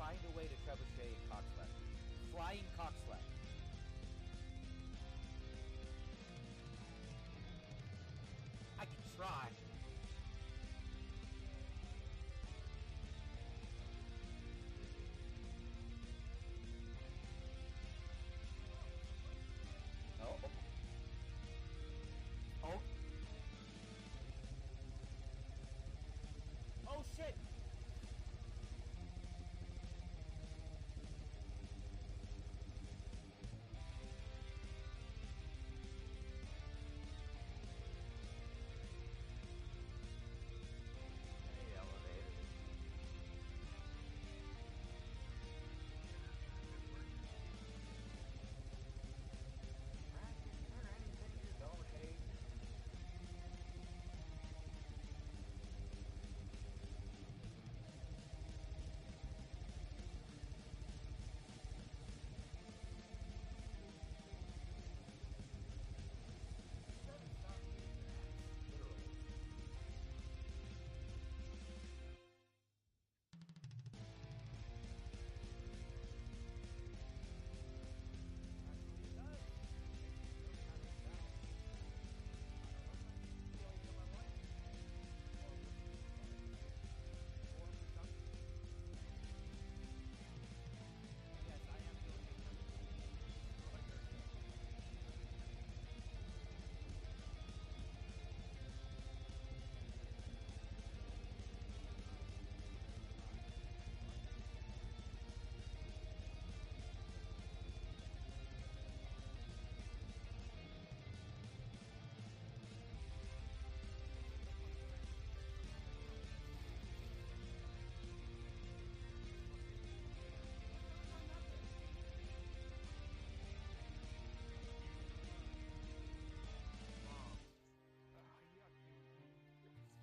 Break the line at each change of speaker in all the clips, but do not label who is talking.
find a way to trebuchet Cockslap. Flying Cockslap. I can try. Oh. Oh. Oh shit! Hey, elevator. Okay.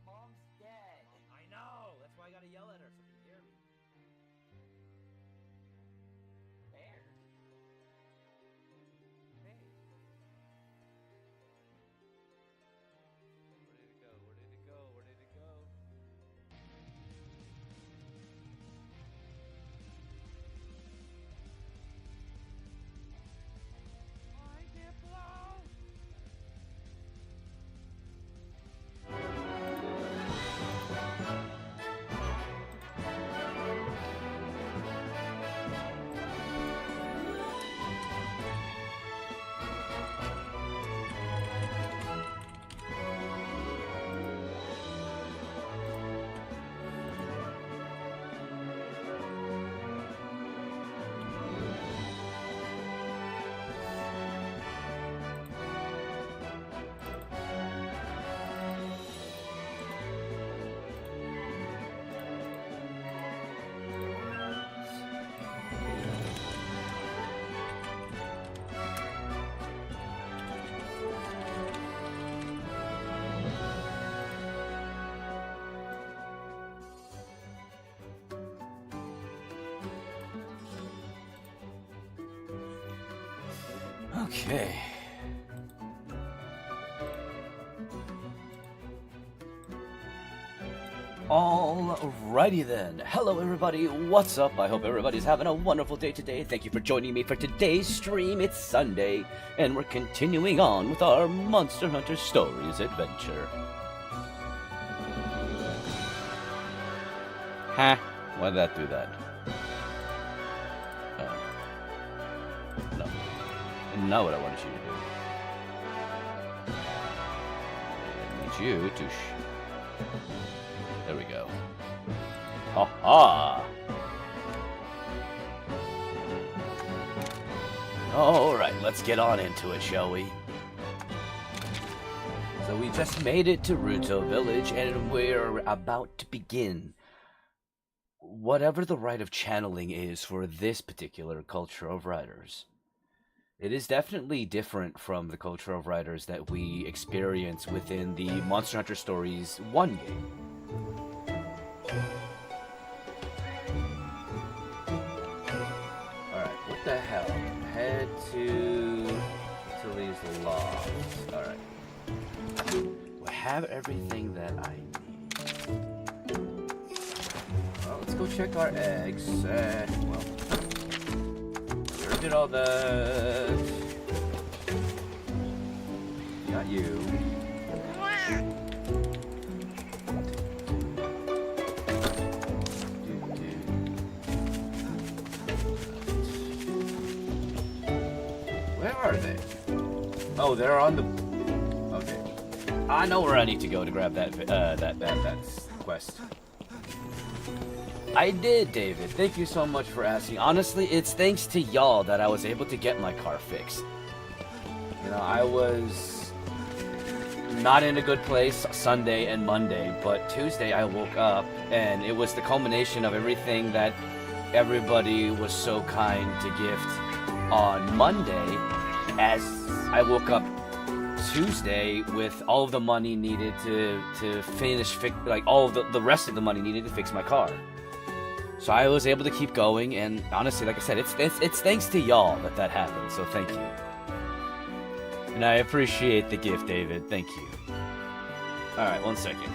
Mom's dead.
I know! That's why I gotta yell at her so she can hear me.
There.
Hey. Where did it go? Where did it go? Where did it go? I can't blow!
Okay. Alrighty then. Hello everybody, what's up? I hope everybody's having a wonderful day today. Thank you for joining me for today's stream. It's Sunday, and we're continuing on with our Monster Hunter Stories adventure. Huh? Why'd that do that? No. Not what I wanted you to do. I need you to There we go. Ha ha! Alright, let's get on into it, shall we? So we just made it to Ruto Village, and we're about to begin. Whatever the rite of channeling is for this particular culture of riders, it is definitely different from the culture of riders that we experience within the Monster Hunter Stories 1 game. Alright, what the hell? Head to Tilly's Loft. Alright. We have everything that I need. Well, let's go check our eggs. Well, we already did all that. Not you. Where are they? Oh, they're on the. Okay. I know where I need to go to grab that quest. I did, David. Thank you so much for asking. Honestly, it's thanks to y'all that I was able to get my car fixed. You know, I was not in a good place Sunday and Monday, but Tuesday I woke up and it was the culmination of everything that everybody was so kind to gift on Monday, as I woke up Tuesday with all of the money needed to finish, like all of the rest of the money needed to fix my car. So I was able to keep going, and honestly, like I said, it's thanks to y'all that happened. So thank you, and I appreciate the gift, David. Thank you. All right, 1 second.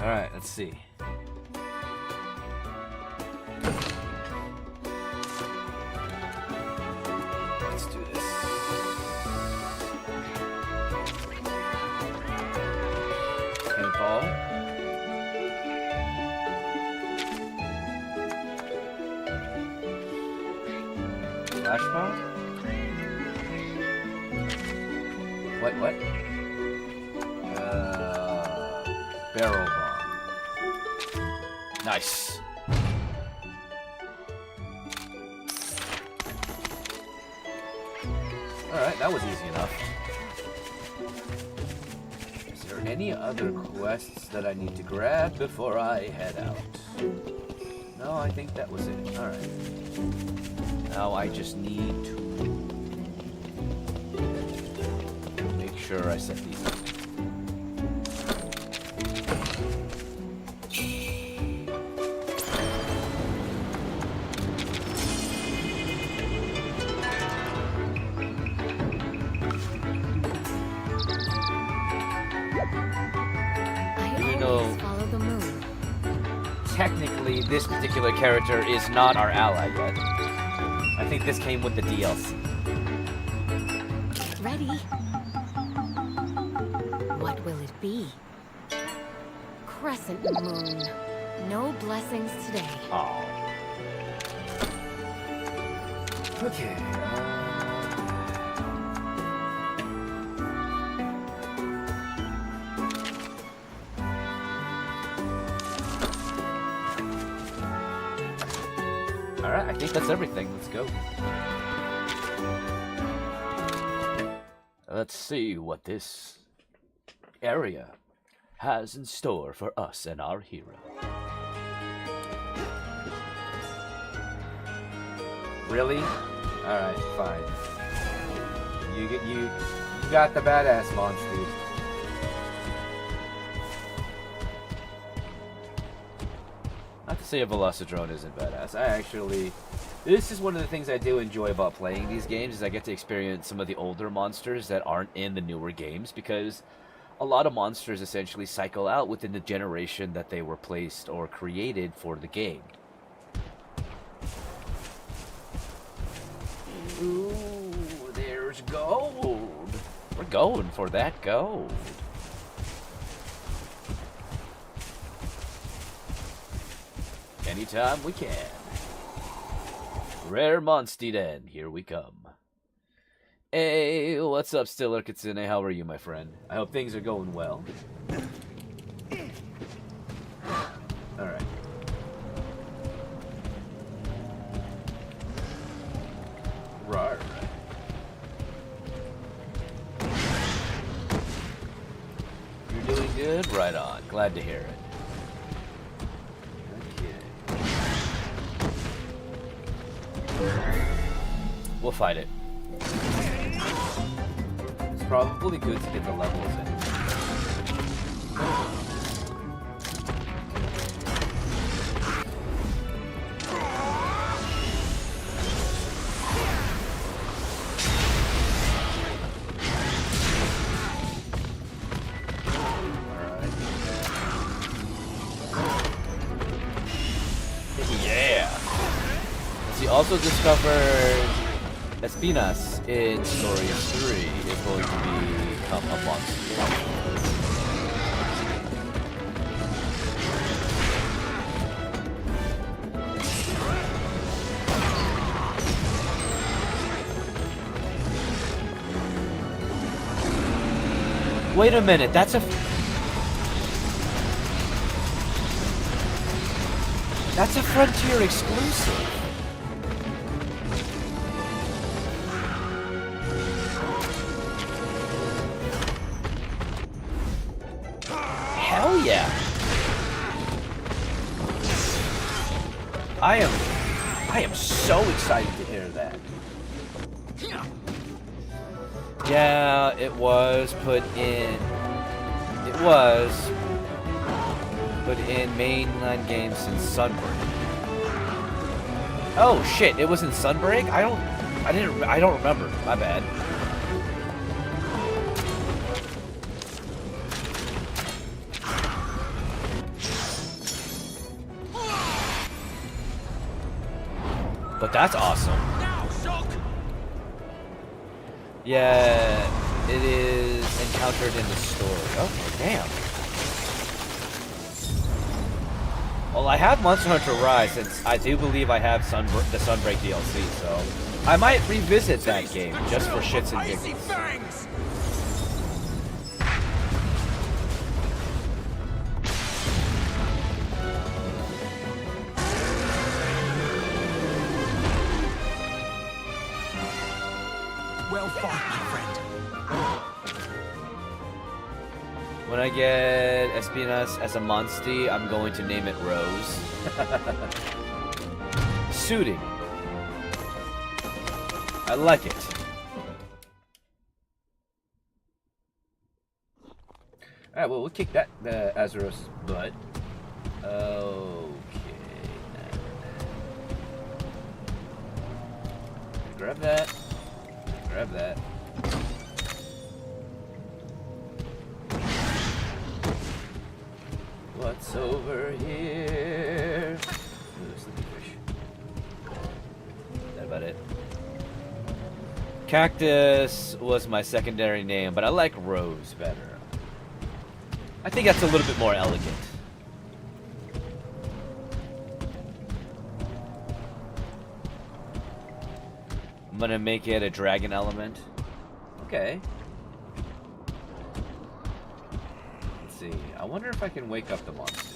All right, let's see. Let's do this. Paintball. Flashball? What? Barrel bomb. Nice. Alright, that was easy enough. Is there any other quests that I need to grab before I head out? No, I think that was it. Alright. Now I just need to make sure I set these up. Technically, this particular character is not our ally yet. I think this came with the DLC.
Get ready. What will it be? Crescent moon. No blessings today.
Oh. Okay. Alright, I think that's everything. Let's go. Let's see what this area has in store for us and our hero. Really? Alright, fine. You got the badass monster. Not to say a Velocidrone isn't badass. This is one of the things I do enjoy about playing these games, is I get to experience some of the older monsters that aren't in the newer games, because a lot of monsters essentially cycle out within the generation that they were placed or created for the game. Ooh, there's gold. We're going for that gold. Anytime we can. Rare Monstie Den, here we come. Hey, what's up, Stiller Kitsune? How are you, my friend? I hope things are going well. Alright. Right. You're doing good? Right on. Glad to hear it. We'll fight it. It's probably good to get the levels in. also discovered Espinas in Story 3 is going to become a monster. Wait a minute, that's a Frontier exclusive. Hell yeah. I am so excited to hear that. Yeah, it was put in mainline games since Sunbreak. Oh shit, it was in Sunbreak? I don't remember. My bad. But that's awesome. Yeah, it is encountered in the story. Okay, damn. Well, I have Monster Hunter Rise, since I do believe I have the Sunbreak DLC, so I might revisit that game just for shits and giggles.
Well fought, my friend.
When I get Espinas as a Monstie, I'm going to name it Rose. Suiting. I like it. Alright, well, we'll kick that Azeros' butt. Okay. Grab that. Grab that. What's over here? Ooh, sleepy fish. Is that about it? Cactus was my secondary name, but I like Rose better. I think that's a little bit more elegant. I'm gonna make it a dragon element. Okay. Let's see. I wonder if I can wake up the monster.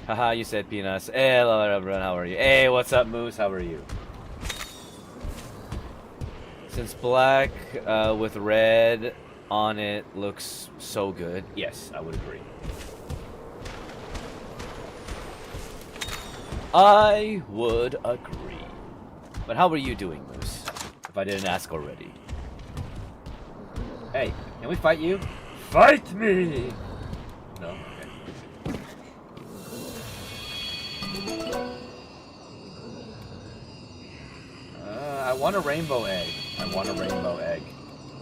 Haha, you said peanuts. Hey, hello everyone, how are you? Hey, what's up, Moose? How are you? Since black with red on it looks so good. Yes, I would agree. I would agree. But how are you doing, Moose? If I didn't ask already. Hey, can we fight you? Fight me! No? Okay. I want a rainbow egg. I want a rainbow egg.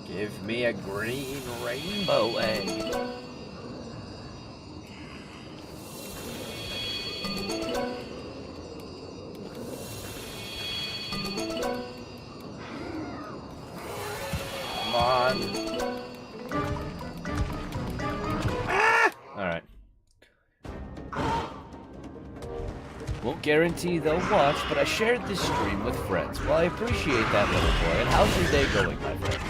Give me a green rainbow egg. Come on. Ah! Alright. Won't guarantee they'll watch, but I shared this stream with friends. Well, I appreciate that, little boy. And how's your day going, my friend?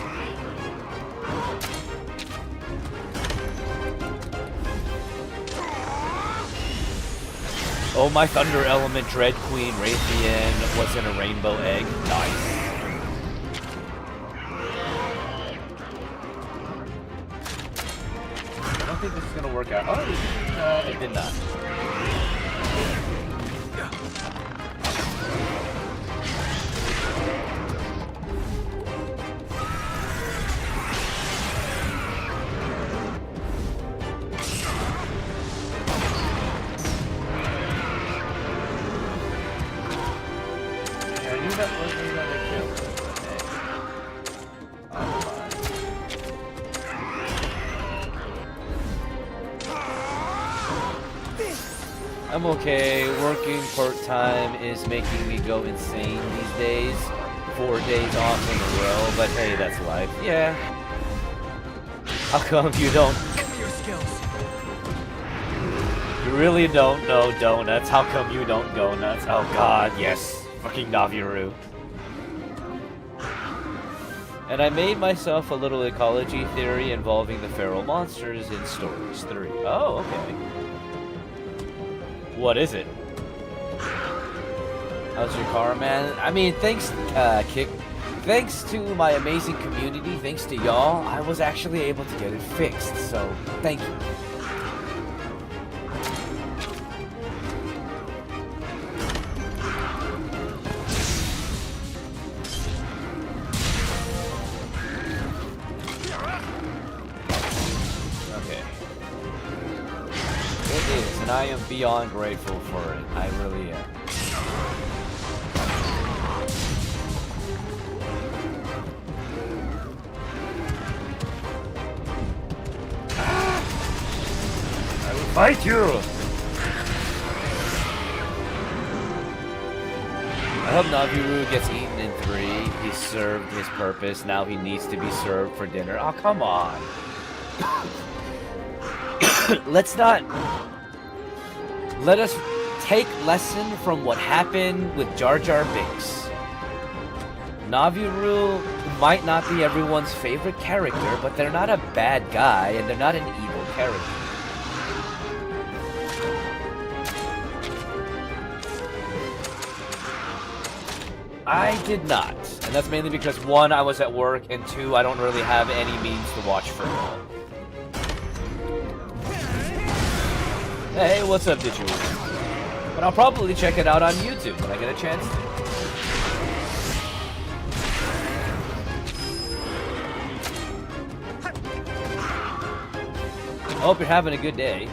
Oh, my Thunder Element Dread Queen Raytheon was in a rainbow egg. Nice. I don't think this is gonna work out. Oh, it did not. I'm okay. Working part-time is making me go insane these days. 4 days off in a row, but hey, that's life. Yeah. How come you don't? You really don't know donuts. How come you don't go nuts? Oh god, yes. Fucking Naviru. And I made myself a little ecology theory involving the feral monsters in Stories 3. Oh, okay. What is it? How's your car, man? I mean, thanks, Kick. Thanks to my amazing community, thanks to y'all, I was actually able to get it fixed, so thank you. Okay. It is, and I am beyond grateful for it. I really am. Fight you! I hope Naviru gets eaten in 3. He served his purpose. Now he needs to be served for dinner. Oh, come on. Let us take lesson from what happened with Jar Jar Binks. Naviru might not be everyone's favorite character, but they're not a bad guy, and they're not an evil character. I did not, and that's mainly because 1, I was at work, and 2, I don't really have any means to watch football. Hey, what's up, Digital? But I'll probably check it out on YouTube when I get a chance to. I hope you're having a good day.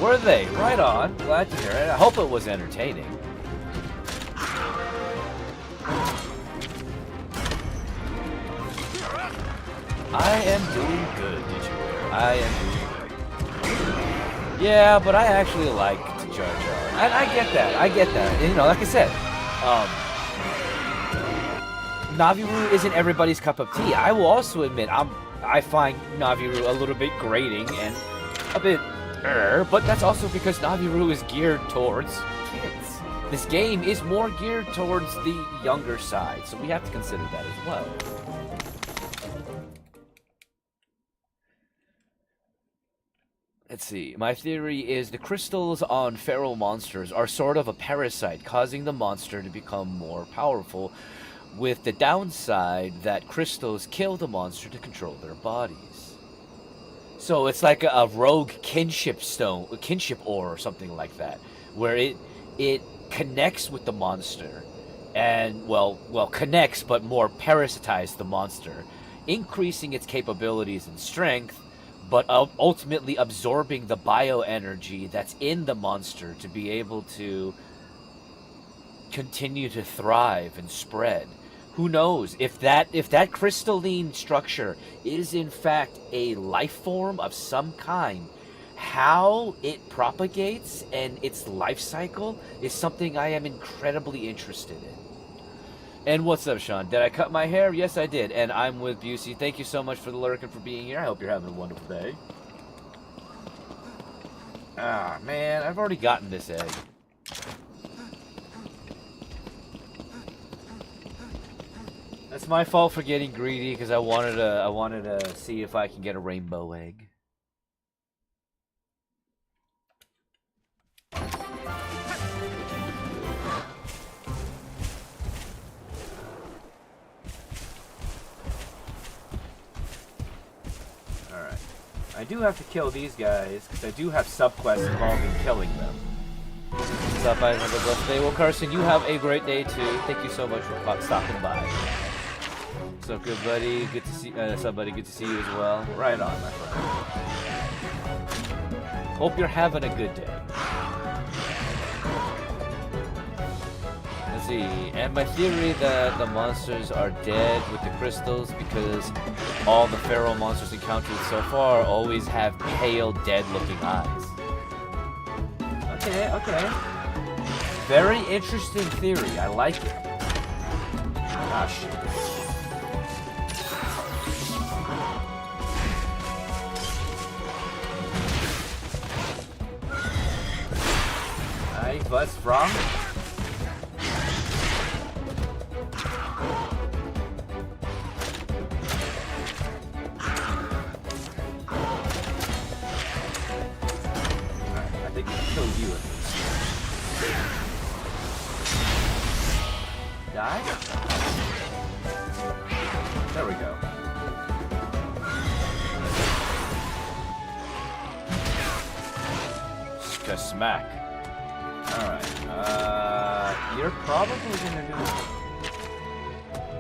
Were they? Right on. Glad to hear it. I hope it was entertaining. I am doing good, Digital. I am doing good. Yeah, but I actually liked Jar Jar. And I get that. I get that. And, you know, like I said, Naviru isn't everybody's cup of tea. I will also admit, I find Naviru a little bit grating and a bit... but that's also because Naviru is geared towards kids. This game is more geared towards the younger side, so we have to consider that as well. Let's see. My theory is the crystals on feral monsters are sort of a parasite, causing the monster to become more powerful, with the downside that crystals kill the monster to control their bodies. So it's like a rogue kinship stone, a kinship ore or something like that, where it connects with the monster, and well connects but more parasitizes the monster, increasing its capabilities and strength, but ultimately absorbing the bioenergy that's in the monster to be able to continue to thrive and spread. Who knows if that crystalline structure is in fact a life form of some kind? How it propagates and its life cycle is something I am incredibly interested in. And what's up, Sean? Did I cut my hair? Yes, I did. And I'm with Busey. Thank you so much for the lurk and for being here. I hope you're having a wonderful day. Ah, man, I've already gotten this egg. That's my fault for getting greedy because I wanted to see if I can get a rainbow egg. Alright. I do have to kill these guys because I do have subquests involving killing them. What's up, guys? Have a blessed day. Well, Carson, you have a great day too. Thank you so much for stopping by. What's up, good buddy? Good to see. What's up, buddy? Good to see you as well. Right on, my friend. Hope you're having a good day. Let's see. And my theory that the monsters are dead with the crystals because all the feral monsters encountered so far always have pale, dead-looking eyes. Okay, okay. Very interesting theory. I like it. Ah, shit. Alright, what's wrong? I think I killed you at least. Die? There we go. Smack. Alright, you're probably gonna do it.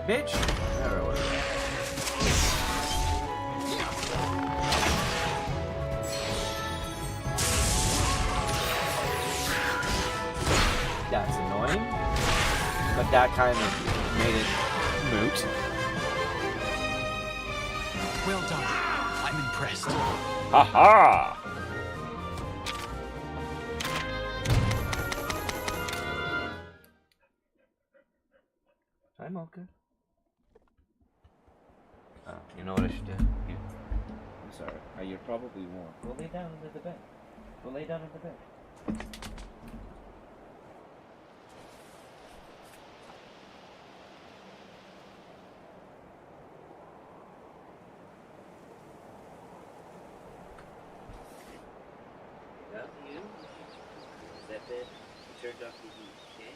Bitch! There we go. That's annoying, but that kind of made it moot.
Well done. I'm impressed.
Haha! Hi, Mocha. Oh, you know what I should do? Here. I'm sorry. You're probably warm. Go lay down under the bed. Go lay down under the bed. That you? Is that bed? You turned off the heat, okay?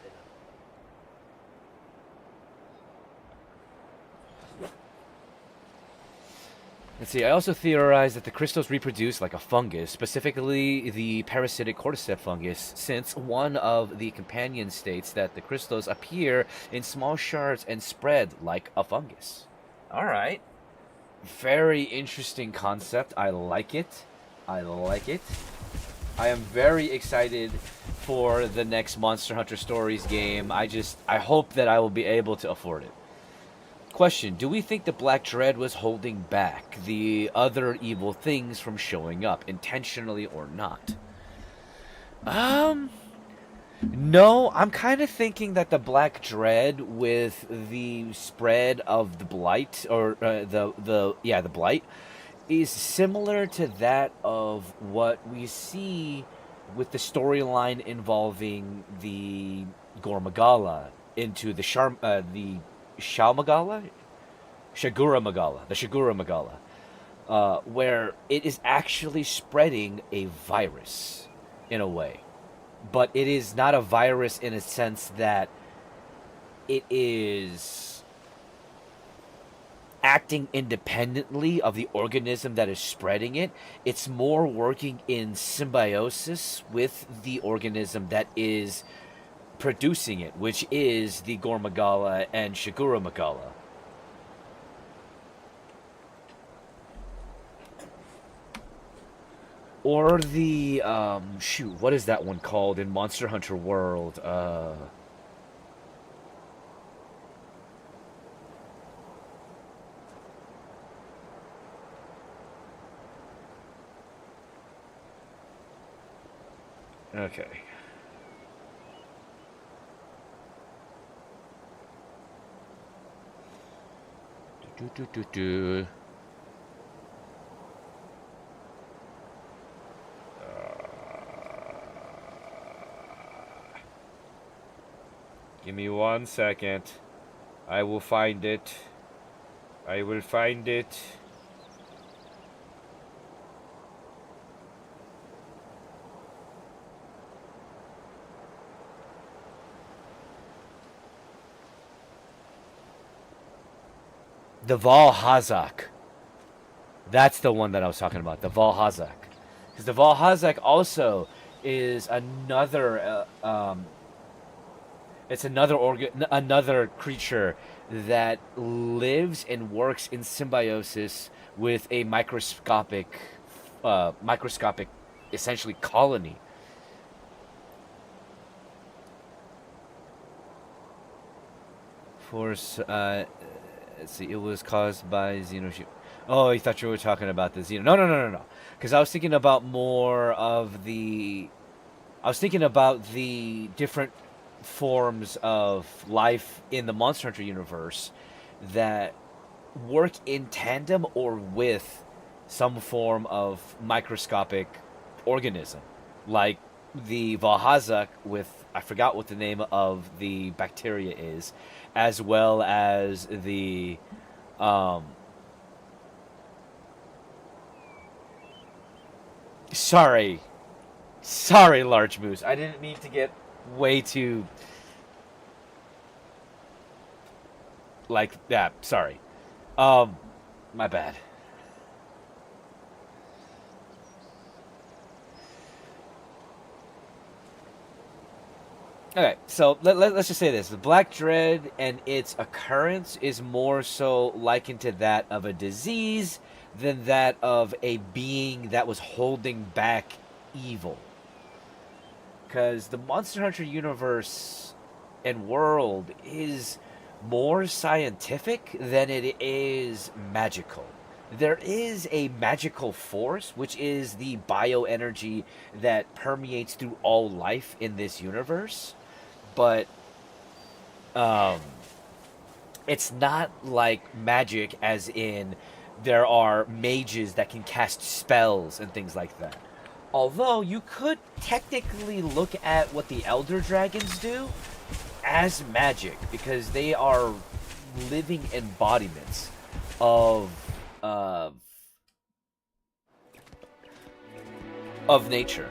Sit up. Let's see, I also theorize that the crystals reproduce like a fungus, specifically the parasitic cordyceps fungus, since one of the companions states that the crystals appear in small shards and spread like a fungus. Alright. Very interesting concept. I like it. I like it. I am very excited for the next Monster Hunter Stories game. I hope that I will be able to afford it. Question, do we think the Black Dread was holding back the other evil things from showing up, intentionally or not? No, I'm kind of thinking that the Black Dread with the spread of the blight, or the blight, is similar to that of what we see with the storyline involving the Gormagala into the Shagura Magala, where it is actually spreading a virus, in a way. But it is not a virus in a sense that it is acting independently of the organism that is spreading it. It's more working in symbiosis with the organism that is producing it, which is the Gormagala and Shagura Magala. Or the, what is that one called in Monster Hunter World? Okay. Give me 1 second. I will find it. I will find it. The Valhazak. That's the one that I was talking about. The Valhazak. Because the Valhazak also is another... it's another creature that lives and works in symbiosis with a microscopic, essentially colony. Force, let's see, it was caused by Xenoshi. Oh, I thought you were talking about the Xeno. No. Because I was thinking about more of the. I was thinking about the different forms of life in the Monster Hunter universe that work in tandem or with some form of microscopic organism, like the Valhazak with, I forgot what the name of the bacteria is, as well as the sorry, Large Moose. I didn't mean to get way too like that. Sorry. My bad. Okay, so let's just say this. The Black Dread and its occurrence is more so likened to that of a disease than that of a being that was holding back evil. Because the Monster Hunter universe and world is more scientific than it is magical. There is a magical force, which is the bioenergy that permeates through all life in this universe. But it's not like magic as in there are mages that can cast spells and things like that. Although you could technically look at what the Elder Dragons do as magic, because they are living embodiments of nature.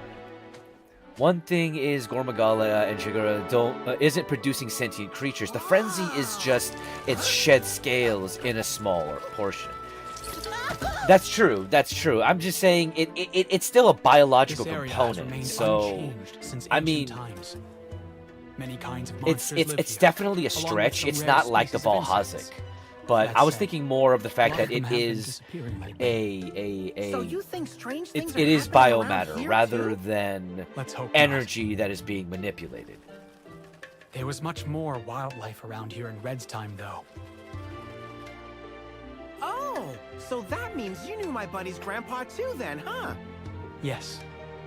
One thing is Gormagala and Shigura isn't producing sentient creatures. The frenzy is just it's shed scales in a smaller portion. That's true. I'm just saying it's still a biological component. So I mean,
many kinds of monsters
it's definitely a stretch. It's not like the Valhazak. But I was thinking more of the fact that it is
So you think strange things
it is biomatter rather than
hope
energy that is being manipulated.
There was much more wildlife around here in Red's time, though.
Oh, so that means you knew my buddy's grandpa too then, huh?
Yes.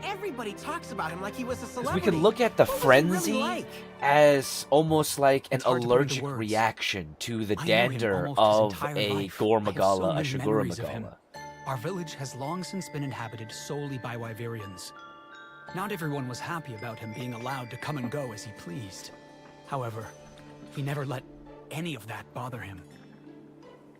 Everybody talks about him like he was a celebrity.
We can look at the
What was he
frenzy
really like?
as almost like an
It's hard to put into
allergic
words.
reaction to the
I knew him
dander
almost his
of
entire
a
life. I have so
Gormagala, a
many
Shigura
memories of him.
Magala.
Our village has long since been inhabited solely by Wyverians. Not everyone was happy about him being allowed to come and go as he pleased. However, he never let any of that bother him.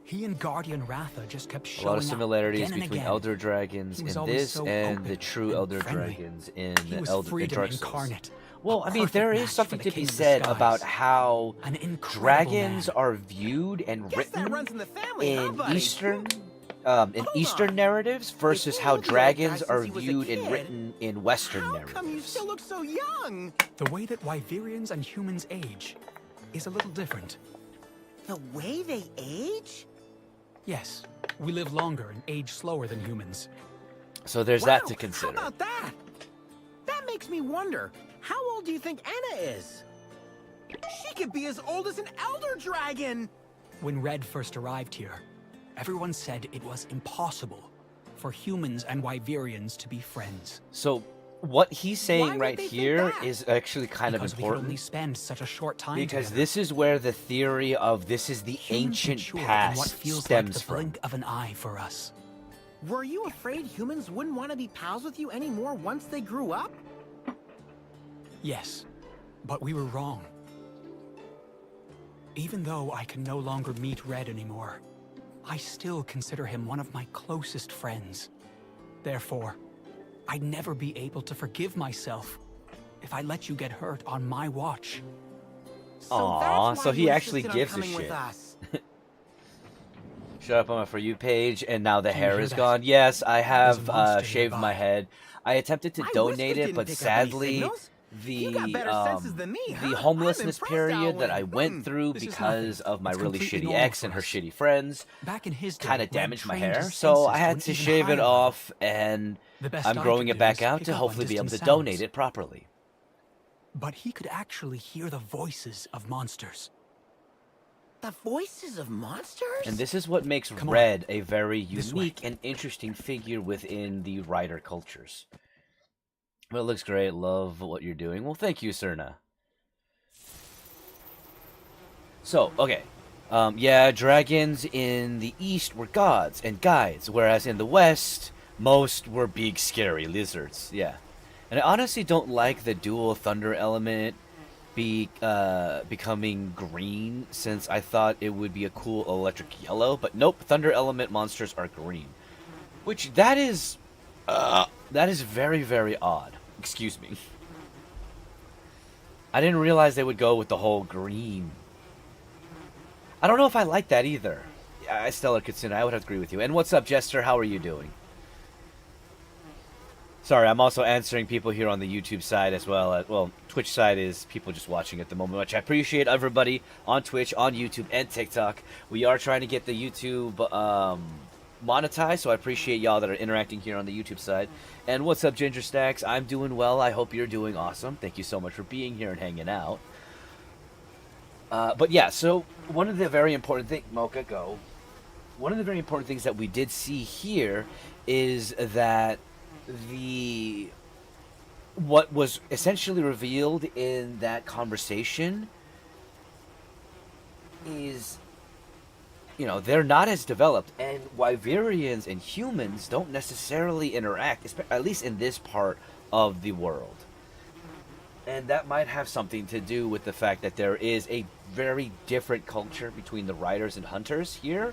He and Guardian Ratha just kept showing
A lot of
up
similarities
again and
between
again.
Elder Dragons
He
in
was always
this
so
and
open
the true
and
Elder
friendly.
Dragons in
He was
Elder
freedom
Dark Souls.
incarnate.
Well,
A
I mean,
perfect
there is
match
something
for
to
the
be
King of the
said
Skies.
about how
An incredible
dragons
man.
are viewed and
Guess that
written
runs in the family, huh,
in
buddy?
Eastern
Hold
Eastern
on.
narratives versus
If you
how
knew the old guy
dragons
since
are
he was a
viewed and
kid,
written in Western
How come you
narratives.
still look so young?
The way that Wyverians and humans age is a little different.
The way they age?
Yes, we live longer and age slower than humans.
So there's that
Wow,
to consider.
How about that? That makes me wonder, how old do you think Anna is? She could be as old as an Elder Dragon!
When Red first arrived here, everyone said it was impossible for humans and Wyverians to be friends.
So what he's
Why
saying
would
right
they think
here
that?
is actually kind
Because
of
we could only
important
spend such a short time
because
together.
this is where the theory of this is the
Humans
ancient
matured in
past
what feels
stems
like the
from.
blink of an eye for us.
Were you afraid humans wouldn't want to be pals with you anymore once they grew up?
Yes, but we were wrong. Even though I can no longer meet Red anymore, I still consider him one of my closest friends. Therefore, I'd never be able to forgive myself if I let you get hurt on my watch.
So
Aw,
that's
so
why
he
you
actually
insisted on
gives a
coming with
shit.
us.
Shut up on my For You page, and now the
Can you
hair
hear
is
that?
gone. Yes, I
There's a
have
monster
shaved my
nearby.
head. I attempted to
My
donate
whiskers
it, but
didn't pick up any
sadly,
signals. You got better senses than me, huh?
the
I'm
homelessness
impressed,
period that I
Alwyn.
went through
This is
because
nothing.
of my
It's
really
completely
shitty
normal
ex
for
and her
us.
shitty friends
Back in his day,
kind of
Red
damaged my
trained
hair,
his
so I
senses
had
to an
to
even
shave it
higher
off, and
The best
I'm
I
growing
could
it
do
back
is
out
pick
to
up on
hopefully be able to
distant
donate
sounds.
it properly.
But he could actually hear the voices of monsters.
The voices of monsters?
And this is what makes
Come on.
Red a very
This way.
unique and interesting figure within the rider cultures. Well, it looks great. Love what you're doing. Well, thank you, Serna. So, okay. Yeah, dragons in the east were gods and guides, whereas in the west, most were big, scary lizards. Yeah. And I honestly don't like the dual thunder element becoming green, since I thought it would be a cool electric yellow, but nope, thunder element monsters are green. Which, that is very, very odd. Excuse me. I didn't realize they would go with the whole green. I don't know if I like that either. Stellar Kitsune, I would have to agree with you. And what's up, Jester? How are you doing? Sorry, I'm also answering people here on the YouTube side as well. Well, Twitch side is people just watching at the moment, which I appreciate everybody on Twitch, on YouTube, and TikTok. We are trying to get the YouTube monetized, so I appreciate y'all that are interacting here on the YouTube side. And what's up, Ginger Stacks? I'm doing well. I hope you're doing awesome. Thank you so much for being here and hanging out. But yeah, so one of the very important things, Mocha, go. One of the very important things that we did see here is that what was essentially revealed in that conversation is, you know, they're not as developed, and Wyverians and humans don't necessarily interact, at least in this part of the world. And that might have something to do with the fact that there is a very different culture between the riders and hunters here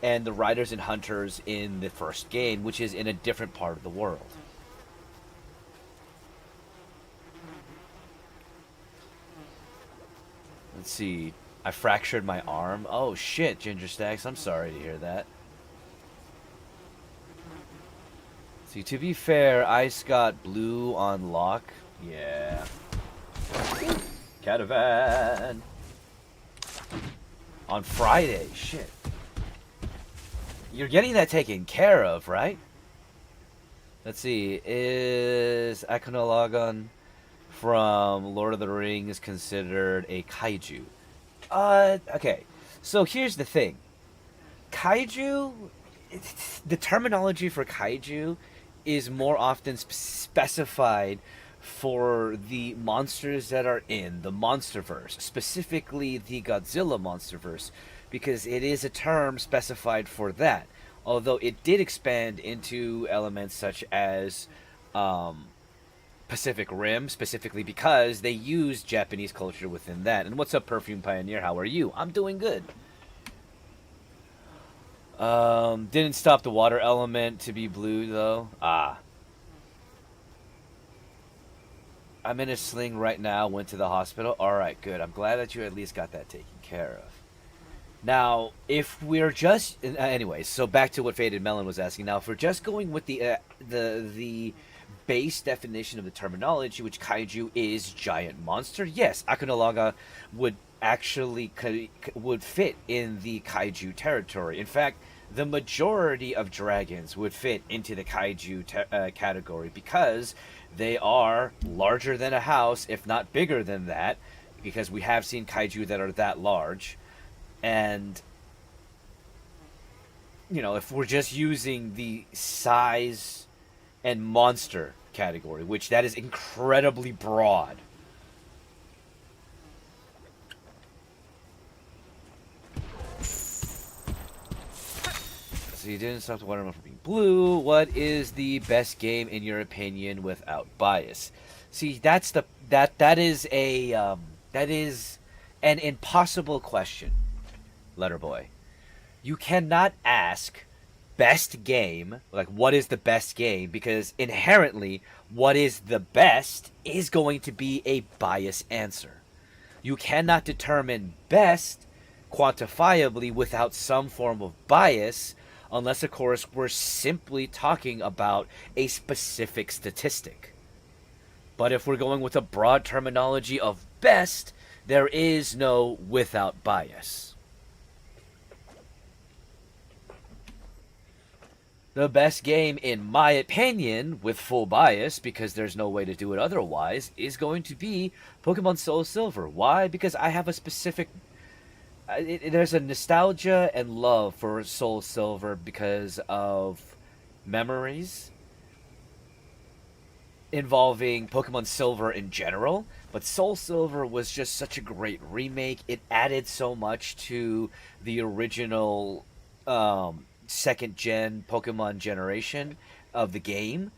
and the riders and hunters in the first game, which is in a different part of the world. Let's see. I fractured my arm. Oh shit, Ginger Stacks. I'm sorry to hear that. See, to be fair, Ice got blue on lock. Yeah. Catavan. On Friday. Shit. You're getting that taken care of, right? Let's see. Is Akonologon from Lord of the Rings considered a kaiju? Okay. So here's the thing. Kaiju, the terminology for kaiju is more often specified for the monsters that are in the Monsterverse, specifically the Godzilla Monsterverse, because it is a term specified for that. Although it did expand into elements such as Pacific Rim, specifically because they used Japanese culture within that. And what's up, Perfume Pioneer? How are you? I'm doing good. Didn't stop the water element to be blue, though. I'm in a sling right now, went to the hospital. Alright, good. I'm glad that you at least got that taken care of. Now, if we're just... anyways, so back to what Faded Melon was asking. Now, if we're just going with the base definition of the terminology, which kaiju is giant monster, yes, Akonologa would actually would fit in the kaiju territory. In fact, the majority of dragons would fit into the kaiju category because they are larger than a house, if not bigger than that, because we have seen kaiju that are that large. And, you know, if we're just using the size and monster category, which that is incredibly broad. So you didn't stop the watermelon from being blue. What is the best game in your opinion without bias? See, that is an impossible question, Letterboy. You cannot ask best game, like what is the best game, because inherently what is the best is going to be a bias answer. You cannot determine best quantifiably without some form of bias, unless of course we're simply talking about a specific statistic. But if we're going with a broad terminology of best, there is no without bias. The best game, in my opinion, with full bias, because there's no way to do it otherwise, is going to be Pokemon Soul Silver. Why? Because I have a specific there's a nostalgia and love for Soul Silver because of memories involving Pokemon Silver in general, but Soul Silver was just such a great remake. It added so much to the original second gen Pokemon generation of the game,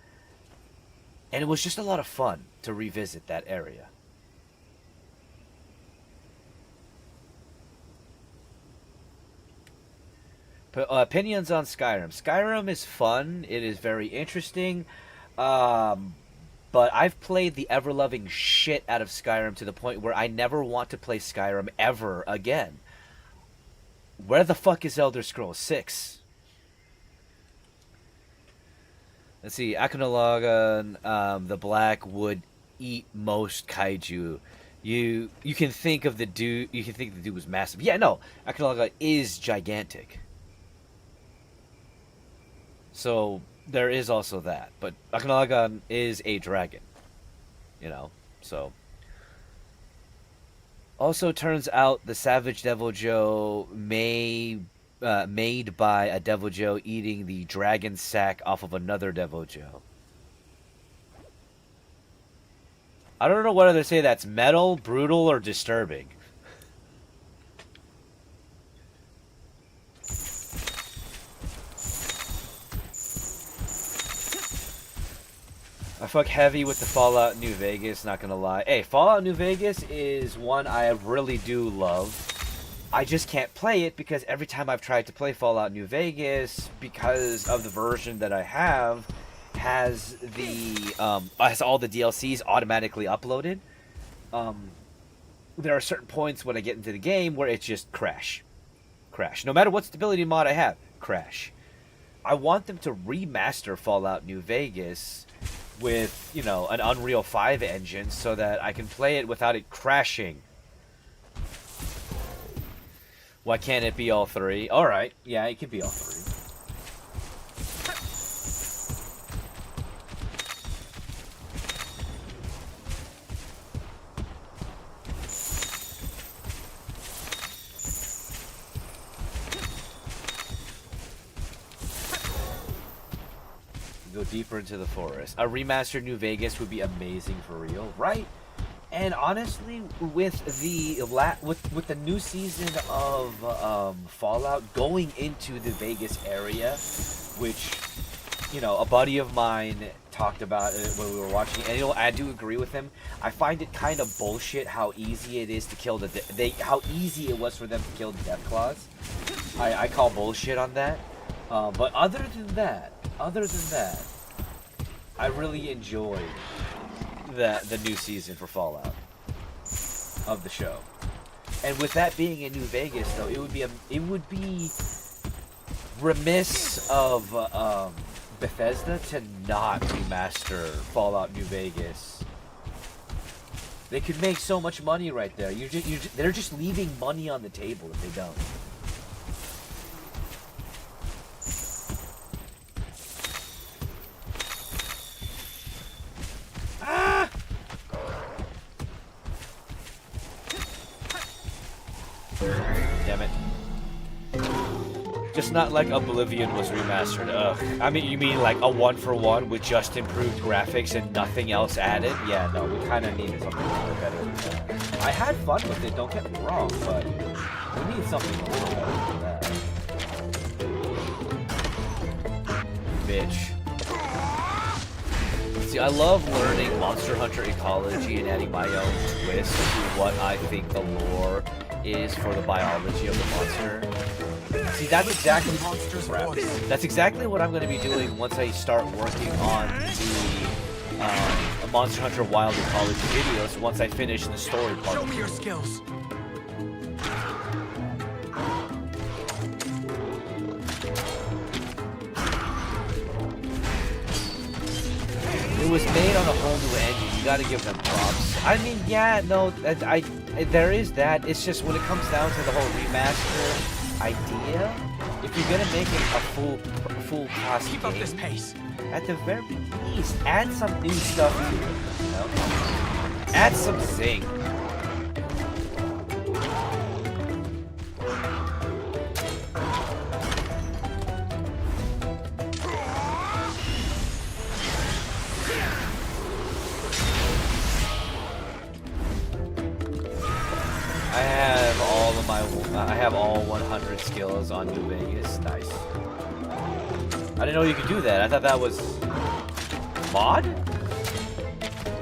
and it was just a lot of fun to revisit that area. Opinions on Skyrim. Skyrim is fun. It is very interesting. But I've played the ever-loving shit out of Skyrim to the point where I never want to play Skyrim ever again. Where the fuck is Elder Scrolls 6? Let's see. Akenologan, the Black would eat most kaiju. You can think of the dude. You can think the dude was massive. Yeah, no. Akenologan is gigantic. So there is also that, but Akenologan is a dragon, you know, so. Also turns out the Savage Deviljho made by a Deviljho eating the dragon sack off of another Deviljho. I don't know whether to say that's metal, brutal, or disturbing. I fuck heavy with the Fallout New Vegas, not gonna lie. Hey, Fallout New Vegas is one I really do love. I just can't play it because every time I've tried to play Fallout New Vegas, because of the version that I have, has all the DLCs automatically uploaded. There are certain points when I get into the game where it just crash. No matter what stability mod I have, crash. I want them to remaster Fallout New Vegas with, you know, an Unreal 5 engine so that I can play it without it crashing. Why can't it be all three? Alright, yeah, it can be all three. Go deeper into the forest. A remastered New Vegas would be amazing for real, right? And honestly, with the new season of Fallout going into the Vegas area, which, you know, a buddy of mine talked about it when we were watching, and I do agree with him. I find it kind of bullshit how easy it is to kill how easy it was for them to kill the Deathclaws. I call bullshit on that. But other than that, I really enjoyed the new season for Fallout of the show. And with that being in New Vegas, though, it would be remiss of Bethesda to not remaster Fallout New Vegas. They could make so much money right there. They're just leaving money on the table if they don't. Damn it. Just not like Oblivion was remastered. Ugh. I mean, you mean like a 1-for-1 with just improved graphics and nothing else added? Yeah, no, we kind of needed something a little better than that. I had fun with it, don't get me wrong, but we need something a little better than that. Bitch. See, I love learning Monster Hunter ecology and adding my own twist to what I think the lore is for the biology of the monster. See, that's exactly what I'm going to be doing once I start working on the Monster Hunter Wild Ecology videos, once I finish the story part.
Show me your skills.
It was made on a whole new engine. You gotta give them props. I mean, yeah, no, there is that. It's just when it comes down to the whole remaster idea, if you're gonna make it a full cost
Keep
game,
up this pace.
at the very least, add some new stuff to it. You know? Add some zing. different skills on New Vegas. Nice. I didn't know you could do that. I thought that was mod?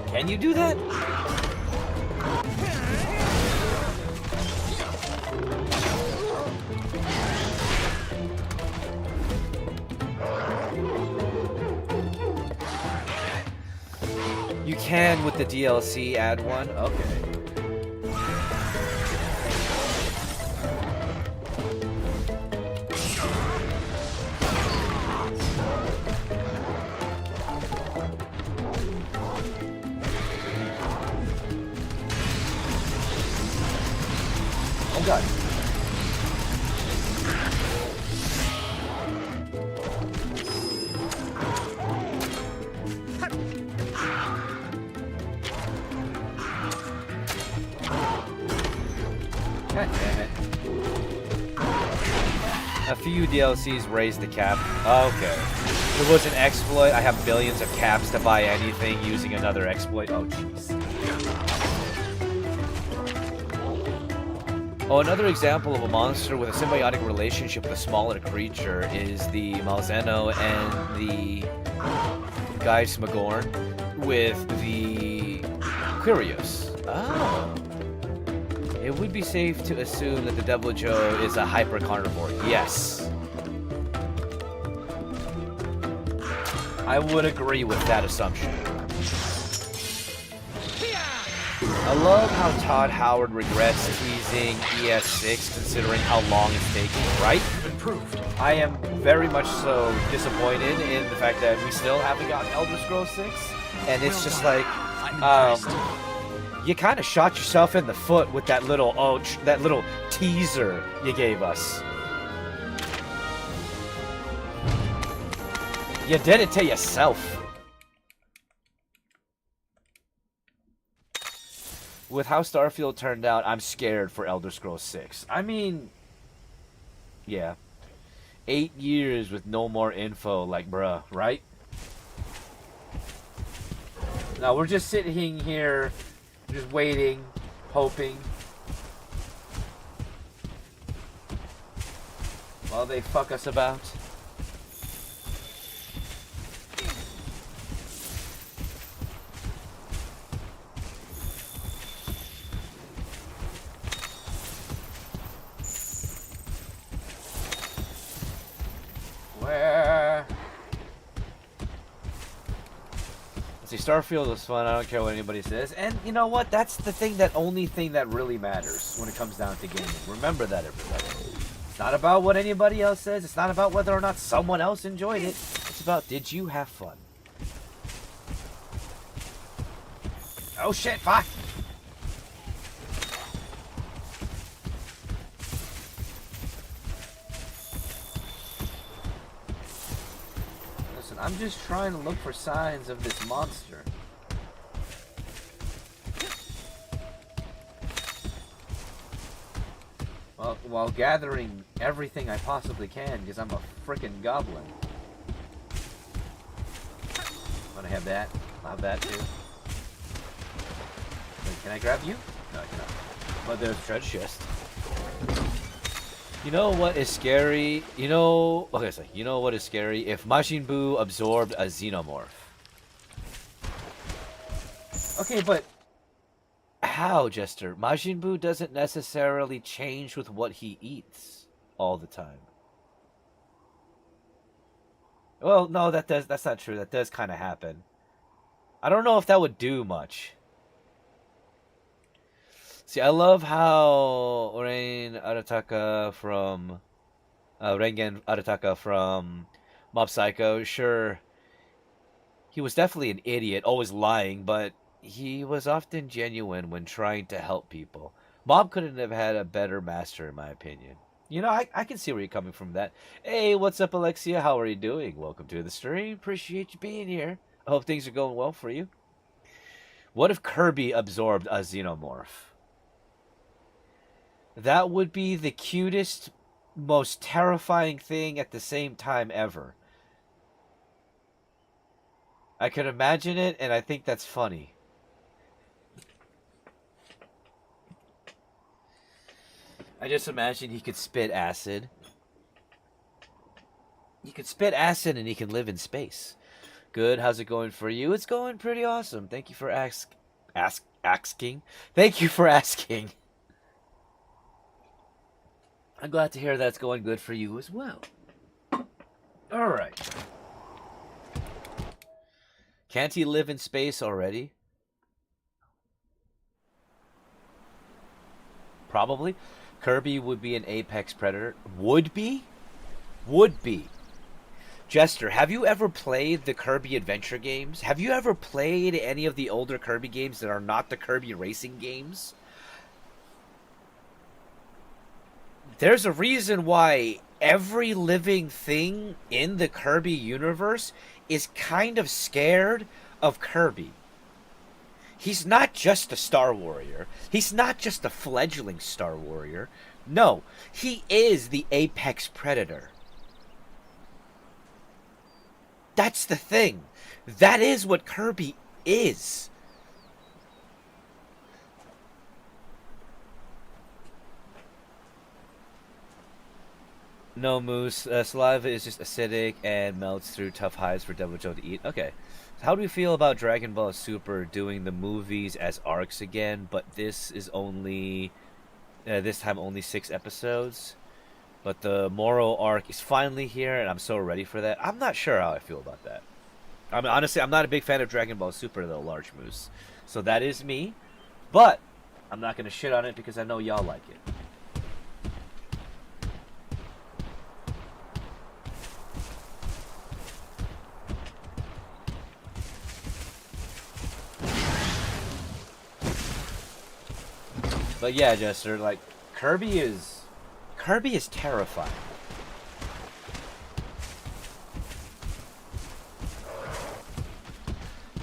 Can you do that? You can with the DLC add one? Okay. Oh god. God damn it. A few DLCs raised the cap. Okay. It was an exploit. I have billions of caps to buy anything using another exploit. Oh, jeez. Oh, another example of a monster with a symbiotic relationship with a smaller creature is the Malzeno and the Geismagorn with the Quirios. Oh. It would be safe to assume that the Deviljho is a hyper carnivore. Yes. I would agree with that assumption. I love how Todd Howard regrets teasing ES6 considering how long it's taking, right?
Improved.
I am very much so disappointed in the fact that we still haven't gotten Elder Scrolls 6. And it's just like, you kind of shot yourself in the foot with that little that little teaser you gave us. You did it to yourself. With how Starfield turned out, I'm scared for Elder Scrolls 6. I mean, yeah. 8 years with no more info, like, bruh, right? Now, we're just sitting here, just waiting, hoping. While they fuck us about. Where? See, Starfield was fun. I don't care what anybody says. And you know what? That's the thing, only thing that really matters when it comes down to gaming. Remember that, everybody. It's not about what anybody else says. It's not about whether or not someone else enjoyed it. It's about, did you have fun? Oh shit, fuck! I'm just trying to look for signs of this monster. Well, while gathering everything I possibly can, because I'm a frickin' goblin. Want to have that? I'll have that too. Wait, can I grab you? No, I cannot. But there's a treasure chest. You know what is scary? You know what is scary? If Majin Buu absorbed a xenomorph. Okay, but how, Jester? Majin Buu doesn't necessarily change with what he eats all the time. Well, no, that's not true. That does kind of happen. I don't know if that would do much. See, I love how Rengen Arataka from Mob Psycho, sure, he was definitely an idiot, always lying, but he was often genuine when trying to help people. Mob couldn't have had a better master, in my opinion. You know, I can see where you're coming from that. Hey, what's up, Alexia? How are you doing? Welcome to the stream. Appreciate you being here. I hope things are going well for you. What if Kirby absorbed a xenomorph? That would be the cutest, most terrifying thing at the same time ever. I could imagine it, and I think that's funny. I just imagine he could spit acid. He could spit acid and he can live in space. Good, how's it going for you? It's going pretty awesome. Thank you for asking. Thank you for asking. I'm glad to hear that's going good for you as well. Alright. Can't he live in space already? Probably. Kirby would be an apex predator. Would be? Would be. Jester, have you ever played the Kirby Adventure games? Have you ever played any of the older Kirby games that are not the Kirby racing games? There's a reason why every living thing in the Kirby universe is kind of scared of Kirby. He's not just a Star Warrior. He's not just a fledgling Star Warrior. No, he is the apex predator. That's the thing. That is what Kirby is. No, Moose. Saliva is just acidic and melts through tough hides for Devil Joe to eat. Okay. So how do you feel about Dragon Ball Super doing the movies as arcs again, but this is only... this time only 6 episodes? But the Moro arc is finally here, and I'm so ready for that. I'm not sure how I feel about that. I mean, honestly, I'm not a big fan of Dragon Ball Super, though, Large Moose. So that is me. But I'm not going to shit on it because I know y'all like it. But yeah, Jester, like, Kirby is terrifying.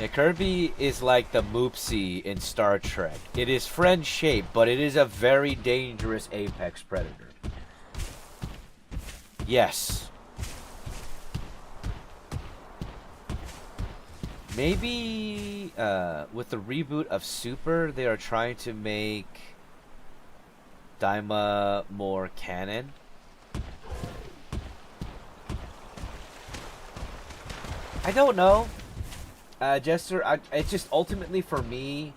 Yeah, Kirby is like the Moopsie in Star Trek. It is friend-shaped, but it is a very dangerous apex predator. Yes. Maybe with the reboot of Super, they are trying to make Daima more canon. I don't know. Jester, it's just ultimately for me,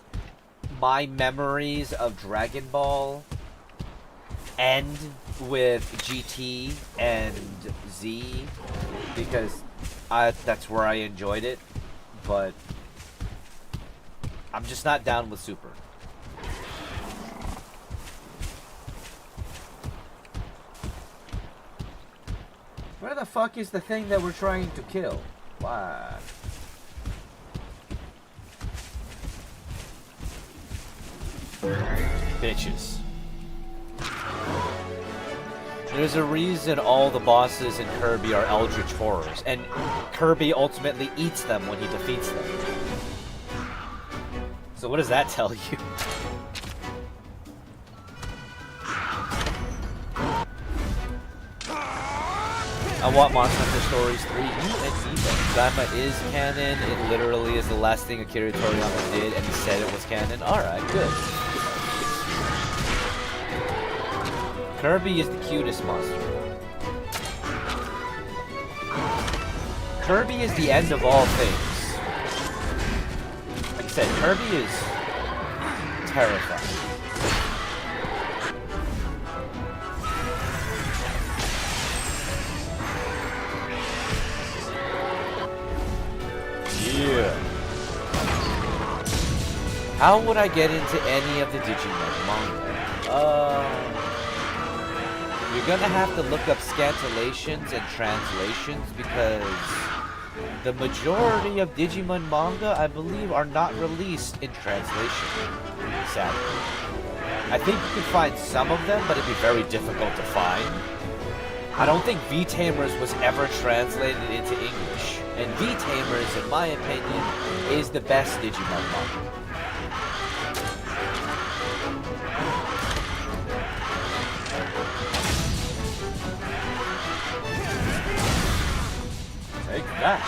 my memories of Dragon Ball end with GT and Z because that's where I enjoyed it, but I'm just not down with Super. Where the fuck is the thing that we're trying to kill? Why? Bitches. There's a reason all the bosses in Kirby are eldritch horrors, and Kirby ultimately eats them when he defeats them. So what does that tell you? I want Monster Hunter Stories 3. You and me, Daima is canon. It literally is the last thing Akira Toriyama did, and he said it was canon. Alright, good. Kirby is the cutest monster. Kirby is the end of all things. Like I said, Kirby is terrifying. Yeah. How would I get into any of the Digimon manga? You're gonna have to look up scantillations and translations because the majority of Digimon manga, I believe, are not released in translation. Sadly. I think you can find some of them, but it'd be very difficult to find. I don't think V-Tamers was ever translated into English. And V-Tamers, in my opinion, is the best Digimon manga. Take that.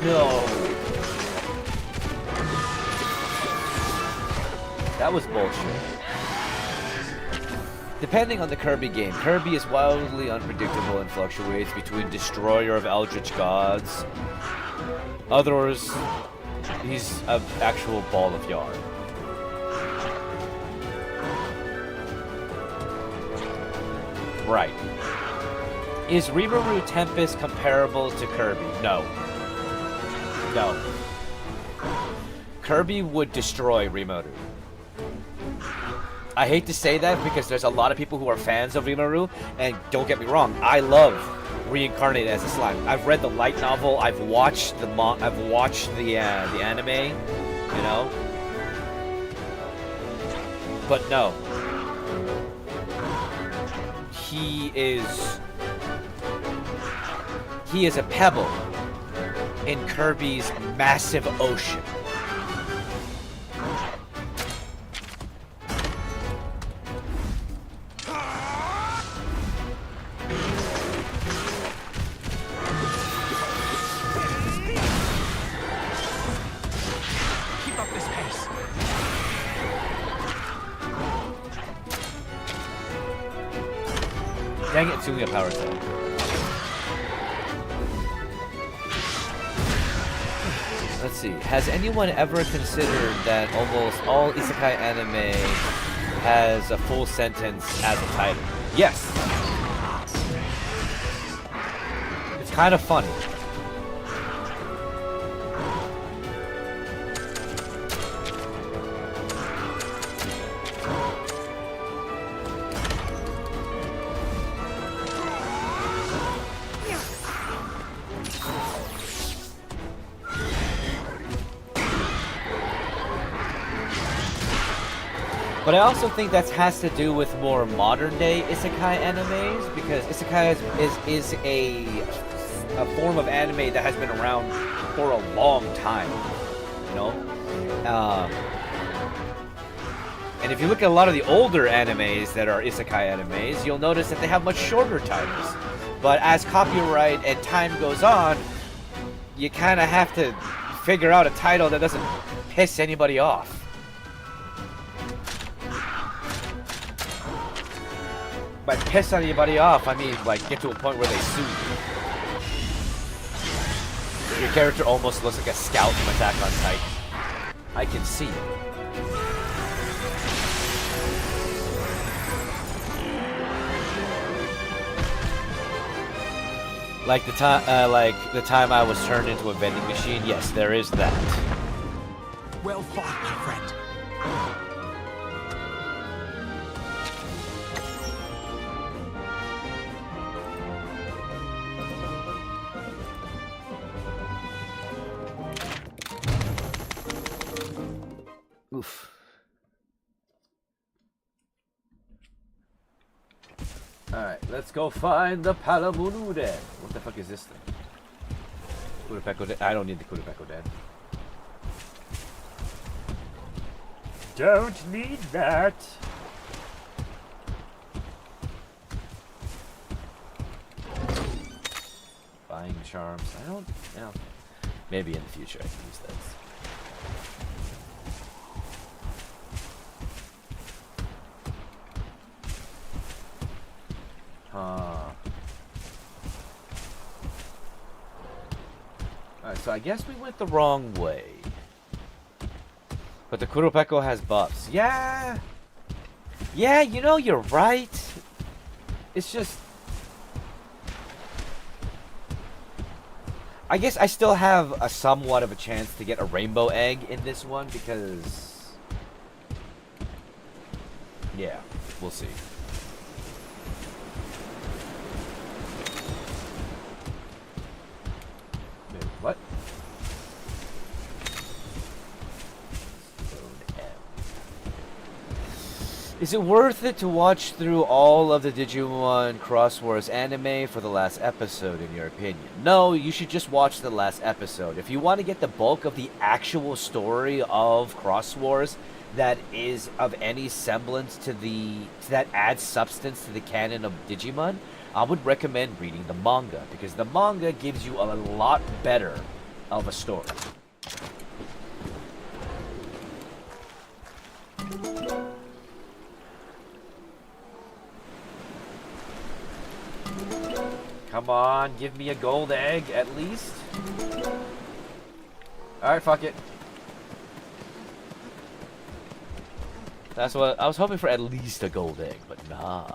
No. That was bullshit. Depending on the Kirby game, Kirby is wildly unpredictable and fluctuates between Destroyer of Eldritch Gods. Others, he's an actual ball of yarn. Right. Is Rimuru Tempest comparable to Kirby? No. No. Kirby would destroy Rimuru. I hate to say that because there's a lot of people who are fans of Rimuru, and don't get me wrong, I love Reincarnated as a Slime. I've read the light novel, I've watched the anime, you know. But no. He is a pebble in Kirby's massive ocean.
Keep up this pace.
Dang it, Tsuya power set. Let's see. Has anyone ever considered that almost all isekai anime has a full sentence as a title? Yes. It's kind of funny. But I also think that has to do with more modern day isekai animes, because isekai is a form of anime that has been around for a long time, you know? And if you look at a lot of the older animes that are isekai animes, you'll notice that they have much shorter titles. But as copyright and time goes on, you kind of have to figure out a title that doesn't piss anybody off. By piss anybody off, I mean like get to a point where they sue you. Your character almost looks like a scout from Attack on Titan. I can see it. Like the time I was turned into a vending machine. Yes, there is that.
Well fought, my friend.
Oof. Alright, let's go find the Palamunu Den. What the fuck is this thing? Kurapeko Den. I don't need the Kurapeko Den. Don't need that. Buying charms. I don't, you know. Maybe in the future I can use those. Alright, so I guess we went the wrong way. But the Kurapeko has buffs. Yeah! Yeah, you know, you're right. It's just... I guess I still have a somewhat of a chance to get a rainbow egg in this one because... Yeah, we'll see. What? Is it worth it to watch through all of the Digimon Cross Wars anime for the last episode, in your opinion? No, you should just watch the last episode. If you want to get the bulk of the actual story of Cross Wars that is of any semblance to that adds substance to the canon of Digimon, I would recommend reading the manga, because the manga gives you a lot better of a story. Come on, give me a gold egg at least. Alright, fuck it. That's what I was hoping for, at least a gold egg, but nah.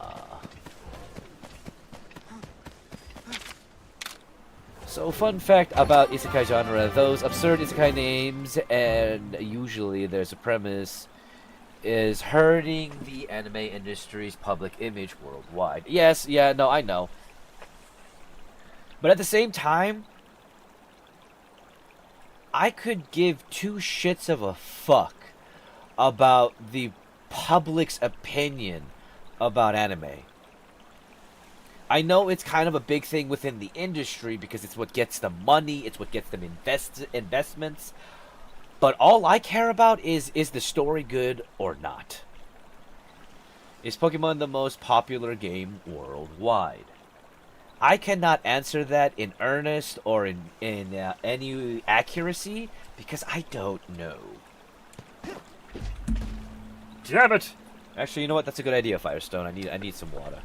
So, fun fact about isekai genre, those absurd isekai names, and usually there's a premise, is hurting the anime industry's public image worldwide. Yes, yeah, no, I know. But at the same time, I could give two shits of a fuck about the public's opinion about anime. I know it's kind of a big thing within the industry because it's what gets them money, it's what gets them investments. But all I care about is the story good or not? Is Pokemon the most popular game worldwide? I cannot answer that in earnest or in any accuracy because I don't know. Damn it! Actually, you know what? That's a good idea, Firestone. I need some water.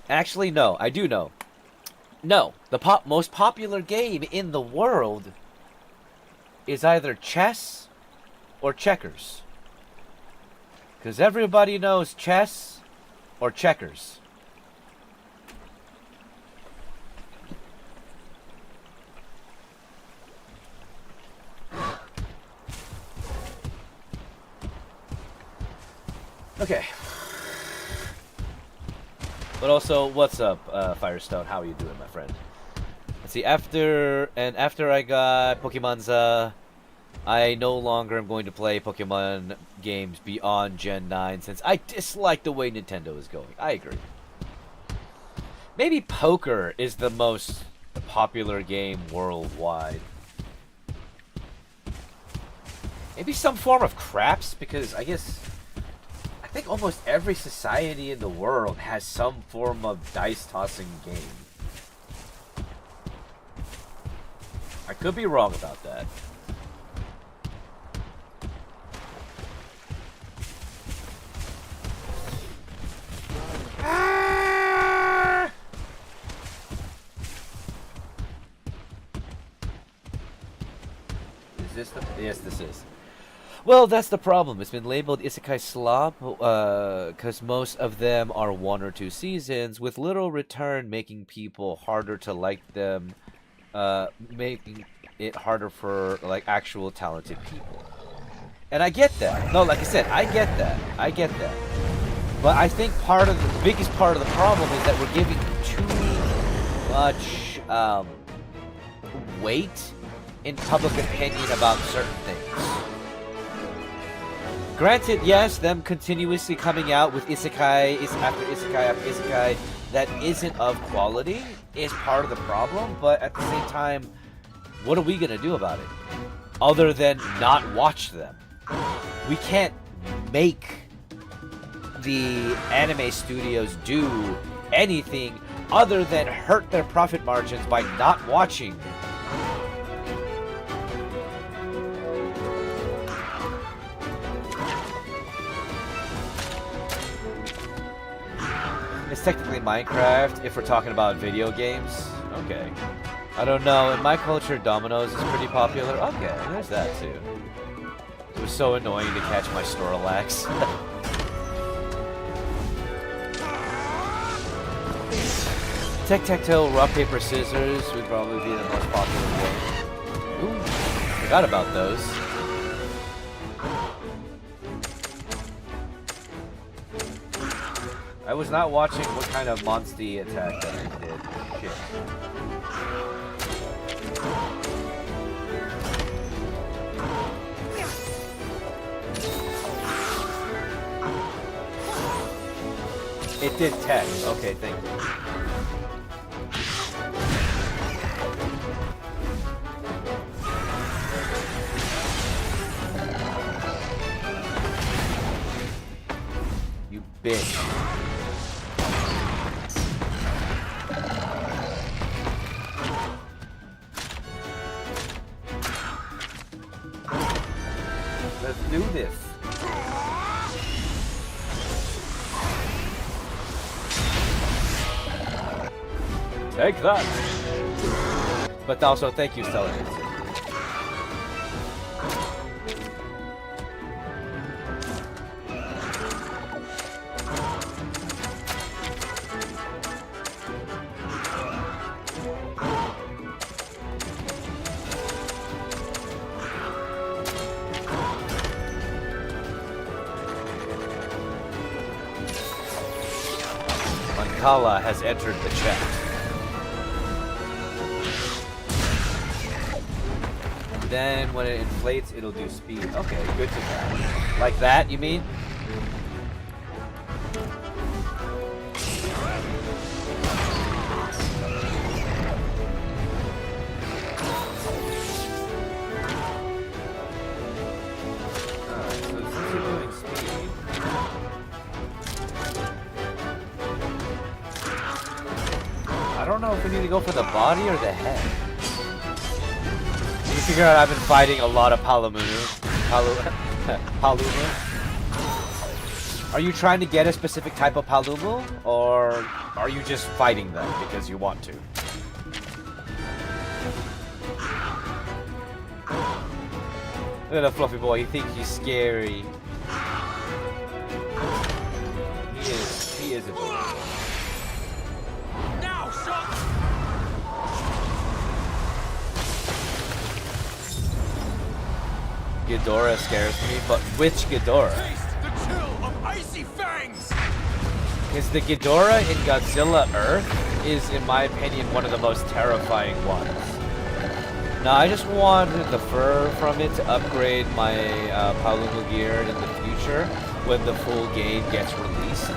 Actually, no. I do know. No, the most popular game in the world is either chess or checkers. Because everybody knows chess or checkers. Okay. But also, what's up, Firestone? How are you doing, my friend? Let's see, after I got Pokemonza, I no longer am going to play Pokemon games beyond Gen 9 since I dislike the way Nintendo is going. I agree. Maybe poker is the most popular game worldwide. Maybe some form of craps, because I think almost every society in the world has some form of dice tossing game. I could be wrong about that. Is this the... Yes, this is. Well, that's the problem. It's been labeled Isekai Slop, because most of them are 1 or 2 seasons, with little return, making people harder to like them, making it harder for, like, actual talented people. And I get that. No, like I said, I get that. I get that. But I think the biggest part of the problem is that we're giving too much, weight in public opinion about certain things. Granted, yes, them continuously coming out with isekai after isekai after isekai that isn't of quality is part of the problem, but at the same time, what are we gonna do about it? Other than not watch them. We can't make the anime studios do anything other than hurt their profit margins by not watching. It's technically Minecraft if we're talking about video games. Okay. I don't know. In my culture, Domino's is pretty popular. Okay, there's that too. It was so annoying to catch my Snorlax. Tic-tac-toe, rock, paper, scissors would probably be the most popular game. Ooh, forgot about those. I was not watching what kind of Monstie attack that I did. Shit. It did tech. Okay, thank you. You bitch. do this. Take that. But also, thank you, Stellar. Mancala has entered the chat. Then when it inflates, it'll do speed. Okay, good to know. Like that, you mean? Alright, so since you're doing speed, I don't know if we need to go for the body or the head. You figure out I've been fighting a lot of Palumunu. Palumu. Are you trying to get a specific type of Palumu? Or are you just fighting them because you want to? Look at the fluffy boy, he thinks he's scary. He is adorable.
Now, shot!
Ghidorah scares me, but which Ghidorah?
Taste the chill of icy fangs!
Because the Ghidorah in Godzilla Earth is, in my opinion, one of the most terrifying ones. Now, I just wanted the fur from it to upgrade my Palumu gear in the future when the full game gets released.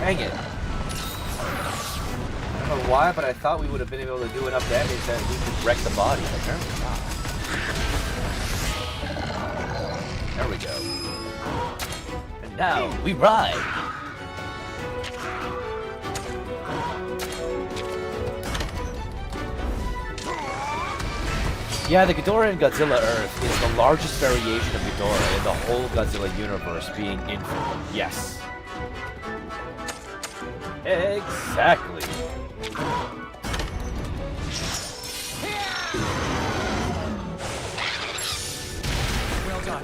Dang it. I don't know why, but I thought we would have been able to do enough damage that we could wreck the body. Apparently not. There we go. And now, we ride! Yeah, the Ghidorah in Godzilla Earth is the largest variation of Ghidorah in the whole Godzilla universe, being infinite. Yes. Exactly.
Well done.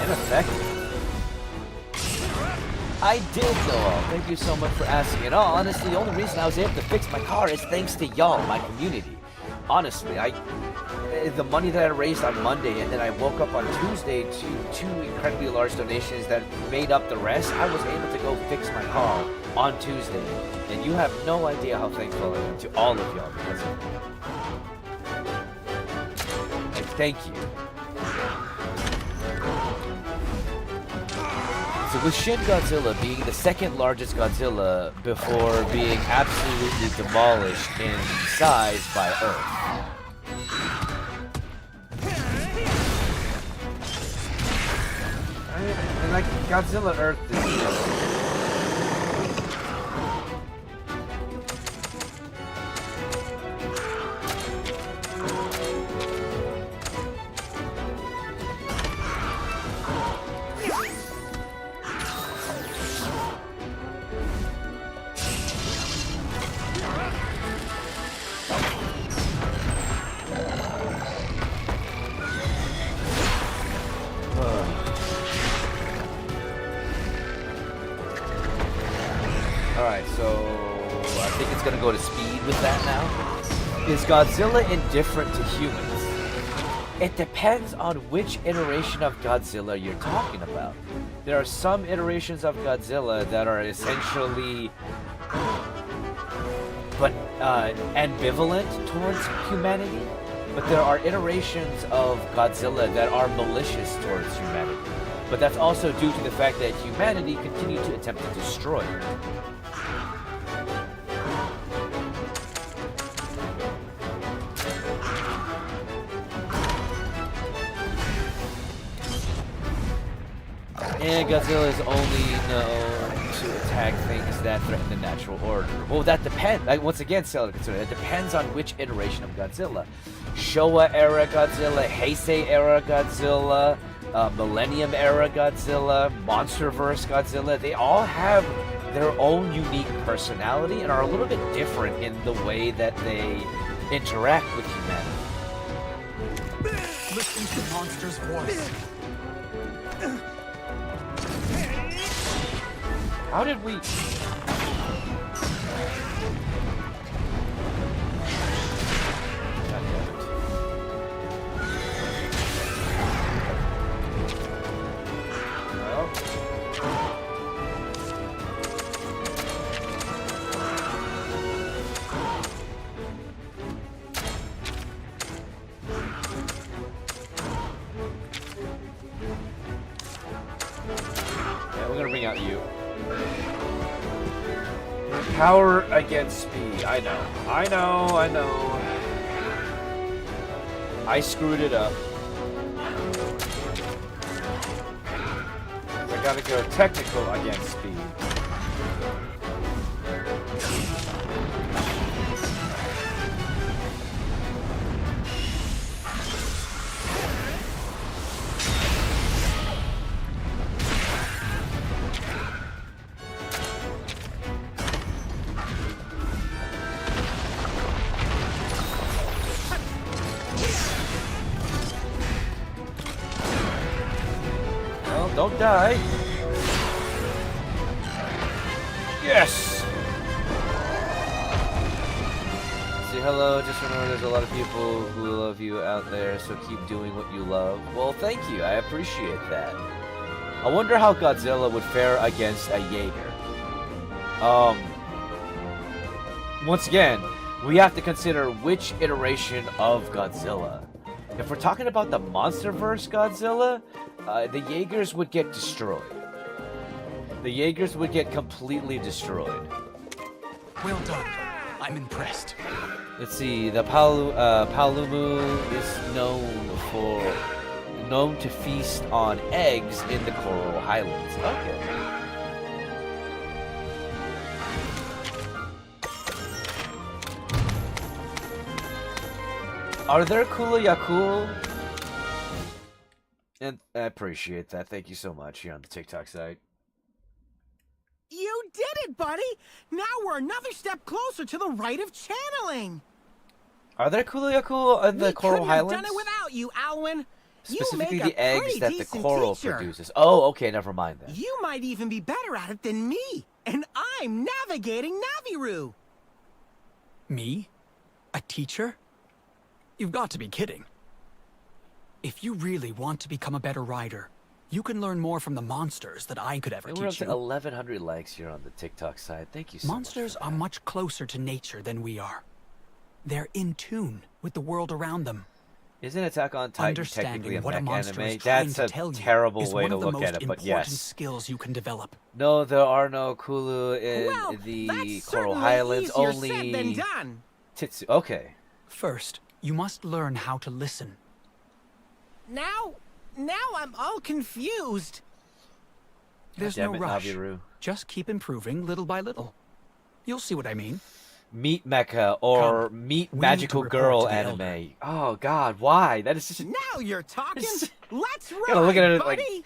Ineffective. I did, though. Thank you so much for asking. And honestly, the only reason I was able to fix my car is thanks to y'all, my community. Honestly, the money that I raised on Monday, and then I woke up on Tuesday to 2 incredibly large donations that made up the rest. I was able to go fix my car on Tuesday, and you have no idea how thankful I am to all of y'all because of it. And thank you. So with Shin Godzilla being the second largest Godzilla before being absolutely demolished in size by Earth. And like Godzilla Earth is Alright, so I think it's gonna go to speed with that now. Is Godzilla indifferent to humans? It depends on which iteration of Godzilla you're talking about. There are some iterations of Godzilla that are essentially ambivalent towards humanity, but there are iterations of Godzilla that are malicious towards humanity. But that's also due to the fact that humanity continued to attempt to destroy it. And Godzilla is only known to attack things that threaten the natural order. Well, that depends. Like, once again, it depends on which iteration of Godzilla. Showa era Godzilla, Heisei era Godzilla, Millennium era Godzilla, Monsterverse Godzilla. They all have their own unique personality and are a little bit different in the way that they interact with humanity.
Listen to the monster's voice.
How did we... we're gonna bring out you. Power against speed. I know. I screwed it up. I gotta go technical against speed. Don't die. Yes! Say hello, just remember there's a lot of people who love you out there, so keep doing what you love. Well, thank you, I appreciate that. I wonder how Godzilla would fare against a Jaeger. Once again, we have to consider which iteration of Godzilla. If we're talking about the Monsterverse Godzilla, the Jaegers would get destroyed. The Jaegers would get completely destroyed.
Well done. I'm impressed.
Let's see. The Palumu is known to feast on eggs in the Coral Highlands. Okay. Are there Kula Yakul? And I appreciate that. Thank you so much here on the TikTok side.
You did it, buddy! Now we're another step closer to the rite of channeling!
Are there Kula Yakul in the Coral Highlands?
We couldn't have done it without you, Alwyn!
Specifically
you make
the
a
eggs
pretty
that the
decent
coral
teacher.
produces. Oh, okay, never mind then.
You might even be better at it than me! And I'm navigating Naviru!
Me? A teacher? You've got to be kidding. If you really want to become a better rider, you can learn more from the monsters that I could ever
And we're up
teach
to
you.
1,100 likes here on the TikTok side. Thank you so
Monsters
much.
are much closer to nature than we are. They're in tune with the world around them.
Isn't Attack on Titan
Understanding
technically a
what a
mech
monster
anime?
is trying
That's
to
a
tell you
terrible
is
way
one
to
of the
look
most
at it, but
important
yes.
skills you can develop.
No, there are no Kulu in
Well,
the
that's
Coral
certainly
Highlands.
easier
Only
said than done.
Titsu. Okay.
First, you must learn how to listen.
Now I'm all confused.
There's
Damn
no
it,
rush.
Naviru.
Just keep improving little by little. You'll see what I mean.
Meat Mecha or
Come,
Meat
we need
Magical
to report
Girl
to the
anime.
elder.
Oh God, why? That is just.
Now you're talking. Let's ride,
Gotta look at it
buddy.
like.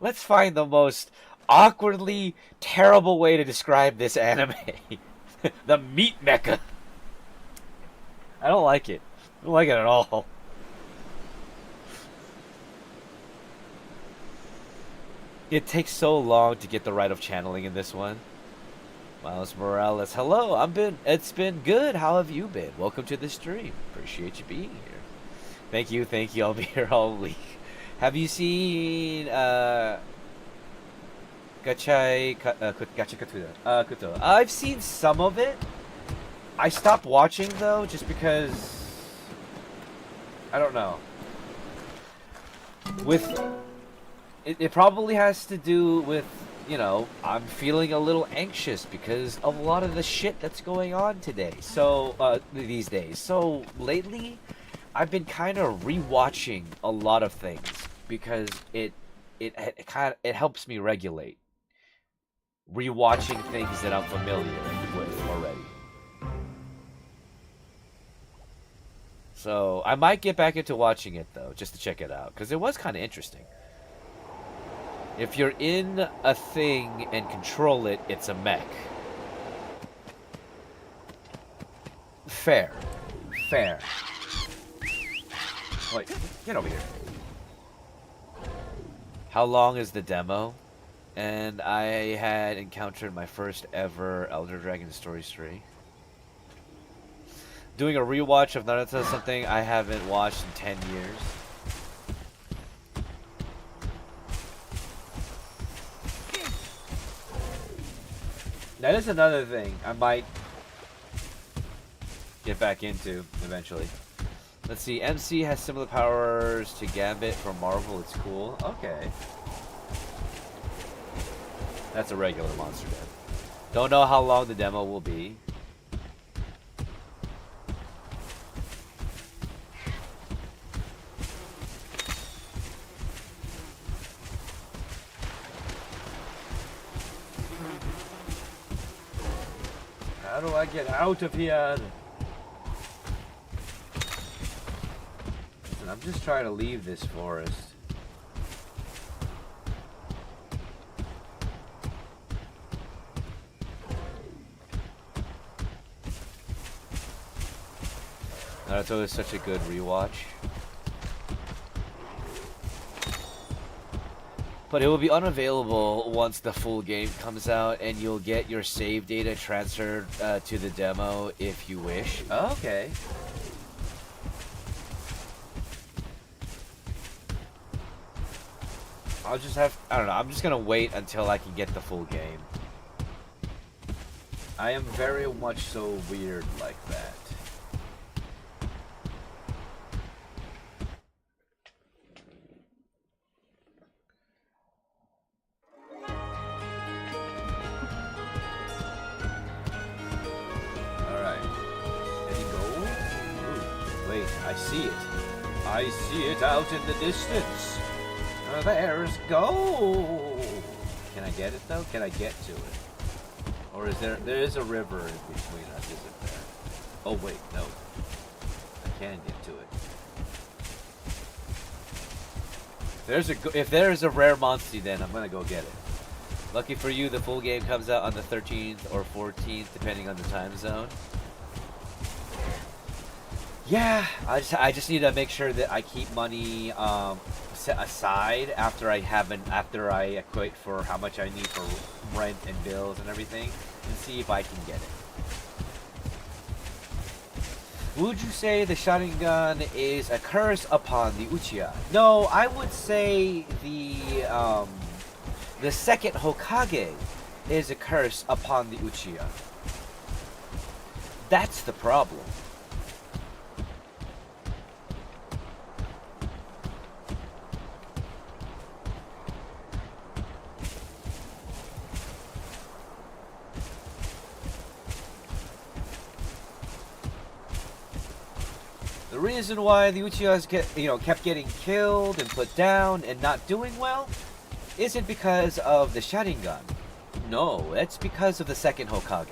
Let's find the most awkwardly terrible way to describe this anime. The Meat Mecha. I don't like it. I don't like it at all. It takes so long to get the right of channeling in this one. Miles Morales, hello. It's been good. How have you been? Welcome to the stream. Appreciate you being here. Thank you. I'll be here all week. Have you seen Gachai Kuto? I've seen some of it. I stopped watching though, just because I don't know. It probably has to do with, you know, I'm feeling a little anxious because of a lot of the shit that's going on today. So these days. So lately, I've been kind of rewatching a lot of things because it helps me regulate. Rewatching things that I'm familiar with already. So I might get back into watching it though, just to check it out, because it was kind of interesting. If you're in a thing and control it, it's a mech. Fair. Wait, get over here. How long is the demo? And I had encountered my first ever Elder Dragon Stories 3. Doing a rewatch of Naruto, something I haven't watched in 10 years. That is another thing I might get back into eventually. Let's see, MC has similar powers to Gambit from Marvel. It's cool. Okay. That's a regular monster then. Don't know how long the demo will be. How do I get out of here? Listen, I'm just trying to leave this forest. Naruto is such a good rewatch. But it will be unavailable once the full game comes out, and you'll get your save data transferred to the demo if you wish. Oh, okay. I'll just have, I don't know, I'm just gonna wait until I can get the full game. I am very much so weird like that. I see it out in the distance. There's Go. Can I get it though? Can I get to it? Or is there is a river in between us, isn't there? Oh wait, no. I can get to it. If there is a rare monster, then I'm gonna go get it. Lucky for you, the full game comes out on the 13th or 14th, depending on the time zone. Yeah, I just need to make sure that I keep money set aside after I equate for how much I need for rent and bills and everything, and see if I can get it. Would you say the Sharingan is a curse upon the Uchiha? No, I would say the second Hokage is a curse upon the Uchiha. That's the problem. The reason why the Uchihas kept getting killed and put down and not doing well isn't because of the Sharingan. No, it's because of the second Hokage.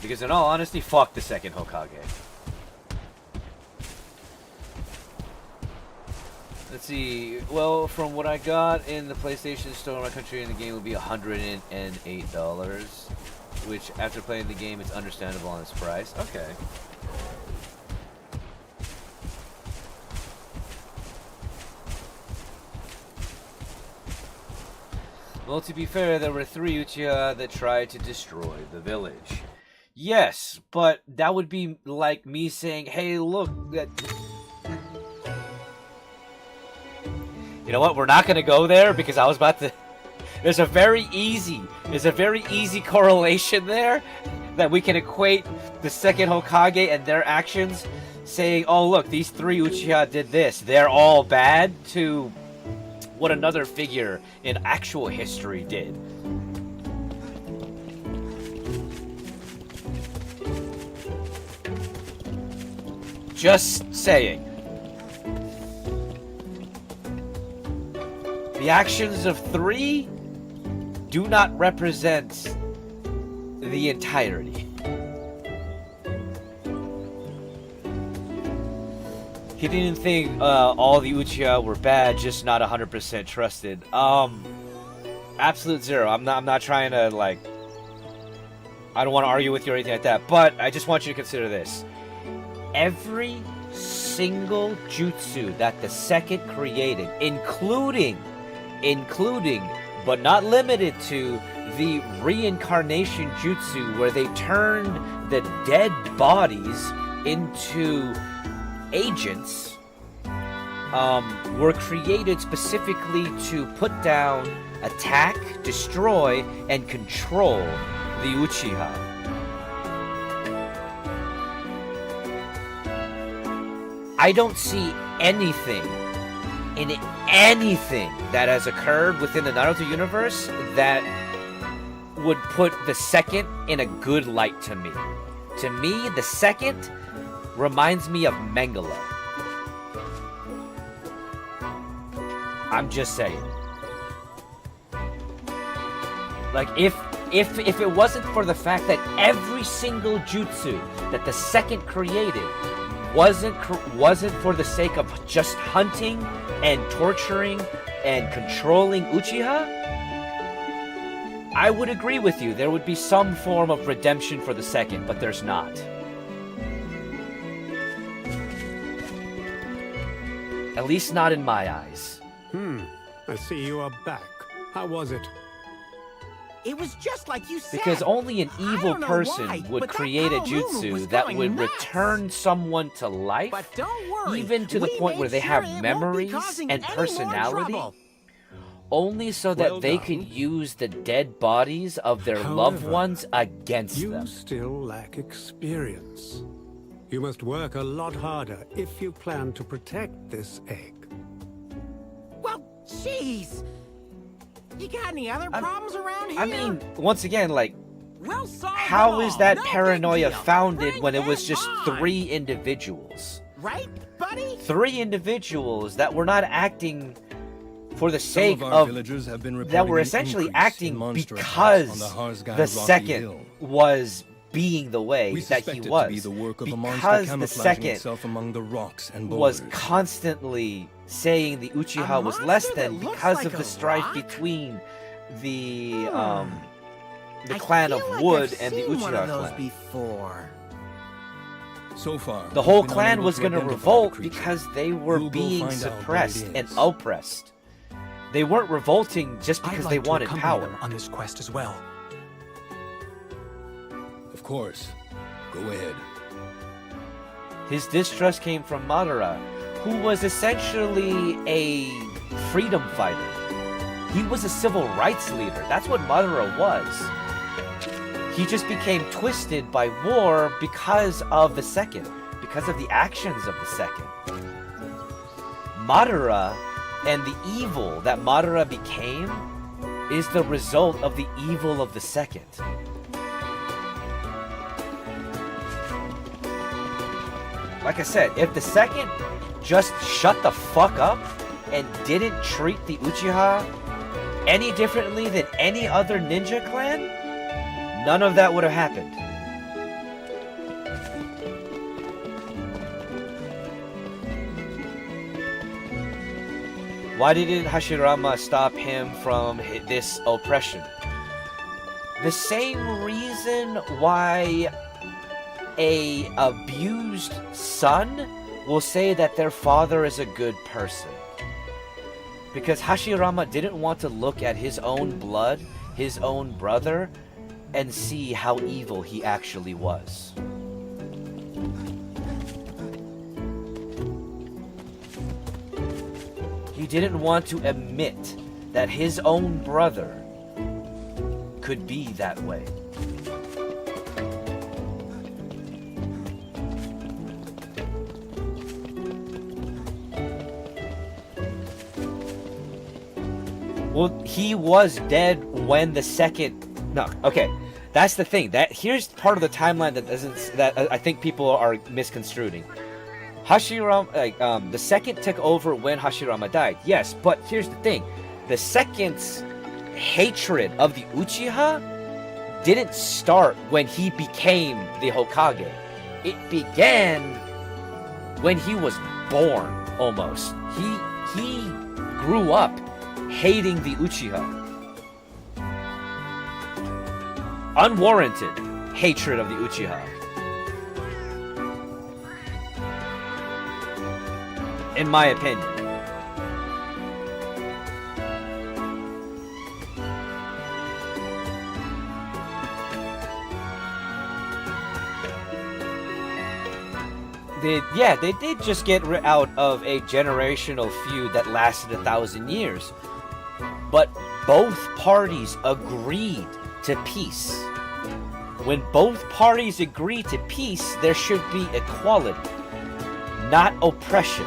Because in all honesty, fuck the second Hokage. Let's see. Well, from what I got in the PlayStation Store in my country, in the game would be $108. Which, after playing the game, it's understandable on its price. Okay. Well, to be fair, there were 3 Uchiha that tried to destroy the village. Yes, but that would be like me saying, hey, look, that... You know what? We're not going to go there because I was about to... There's a very easy correlation there that we can equate the second Hokage and their actions saying, oh, look, these 3 Uchiha did this. They're all bad, to what another figure in actual history did. Just saying. The actions of 3 do not represent the entirety. He didn't think all the Uchiha were bad, just not 100% trusted. Absolute zero. I'm not trying to, like... I don't want to argue with you or anything like that, but I just want you to consider this. Every single jutsu that the second created, including, but not limited to, the reincarnation jutsu where they turned the dead bodies into agents, were created specifically to put down, attack, destroy, and control the Uchiha. I don't see anything that has occurred within the Naruto universe that would put the second in a good light to me. To me, the second reminds me of Mengele. I'm just saying. Like, if it wasn't for the fact that every single jutsu that the second created wasn't for the sake of just hunting and torturing and controlling Uchiha, I would agree with you. There would be some form of redemption for the second, but there's not. At least not in my eyes.
I see you are back. How was it?
It was just like you said.
Because only an evil person
why,
would
but that
create a
Kowloon was
jutsu that
going
would
nuts.
return someone to life,
But don't worry,
even to the
we
point where
made
they
sure
have
it won't be
memories
causing
and
any more
personality,
trouble.
only so that
Well
they
done.
could use the dead bodies of their loved
However,
ones against
You
them.
still lack experience. You must work a lot harder if you plan to protect this egg.
Well, jeez. You got any other problems around here?
I mean, once again, like,
we'll solve
how
them
is
all.
that
No big
paranoia
deal.
founded
Bring
when it was
them
just
on.
3 individuals?
Right, buddy?
3 individuals that were not acting for the
Some
sake
of our
of
villagers have been
that were
reporting an
essentially
increase in
acting
monster attacks
because
on the Harzgai
the
Rocky
second
Hill.
was being the way
We
that
suspect
he
it
was.
to be the work of a monster
Because the
camouflaging
second
itself among the rocks and
was
boulders.
constantly saying the Uchiha
A
was less
monster that
than
looks
because
like
of the
a
strife
rock?
between the
I
clan of
feel like
Wood
I've
and the
seen one of
Uchiha
those
clan.
before.
So far,
The whole
we've been
clan
unable
was
to
going to
identify
revolt
the creature.
because they were
We'll go
being
find out what it
suppressed and
is.
oppressed. They weren't revolting just
I'd
because
like
they
to
wanted
accompany
power.
them on this quest as well.
Of course. Go ahead.
His distrust came from Madara, who was essentially a freedom fighter. He was a civil rights leader. That's what Madara was. He just became twisted by war because of the second, because of the actions of the second. Madara and the evil that Madara became is the result of the evil of the second. Like I said, if the second just shut the fuck up and didn't treat the Uchiha any differently than any other ninja clan, none of that would have happened. Why didn't Hashirama stop him from this oppression? The same reason why a abused son will say that their father is a good person. Because Hashirama didn't want to look at his own blood, his own brother, and see how evil he actually was. He didn't want to admit that his own brother could be that way. Well, he was dead when the second... No, okay. That's the thing. Here's part of the timeline that I think people are misconstruing. Hashirama, the second took over when Hashirama died. Yes, but here's the thing. The second's hatred of the Uchiha didn't start when he became the Hokage. It began when he was born, almost. He grew up hating the Uchiha. Unwarranted hatred of the Uchiha. In my opinion. They did just get out of a generational feud that lasted 1,000 years. But both parties agreed to peace. When both parties agree to peace, there should be equality, not oppression.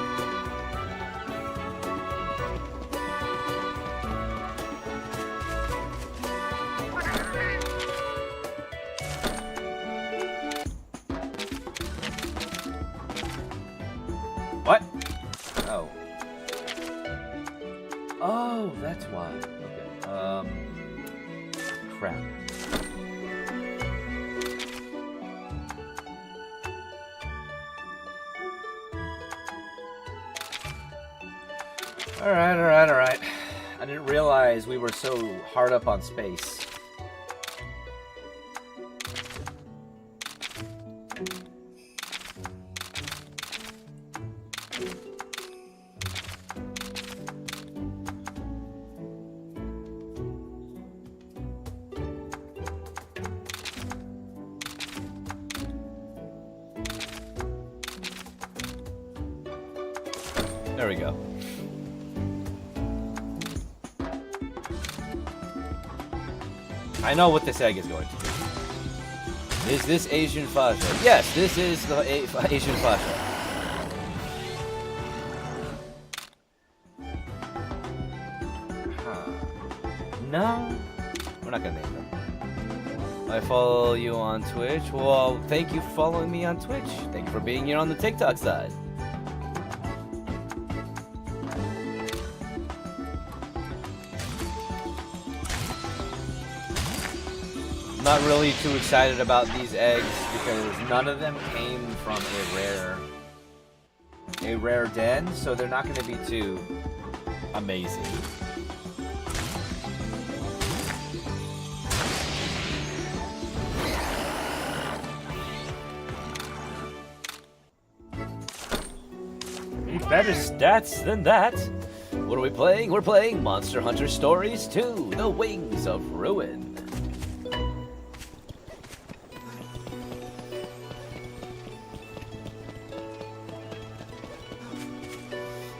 What? Oh. Oh, that's why. Okay. Crap. Alright. I didn't realize we were so hard up on space. There we go. I know what this egg is going to do. Is this Asian Fasha? Yes, this is the Asian Fasha. Huh. No, we're not gonna name them. I follow you on Twitch. Well, thank you for following me on Twitch. Thank you for being here on the TikTok side. Not really too excited about these eggs because none of them came from a rare den, so they're not going to be too amazing. Better stats than that. What are we playing? We're playing Monster Hunter Stories 2: The Wings of Ruin.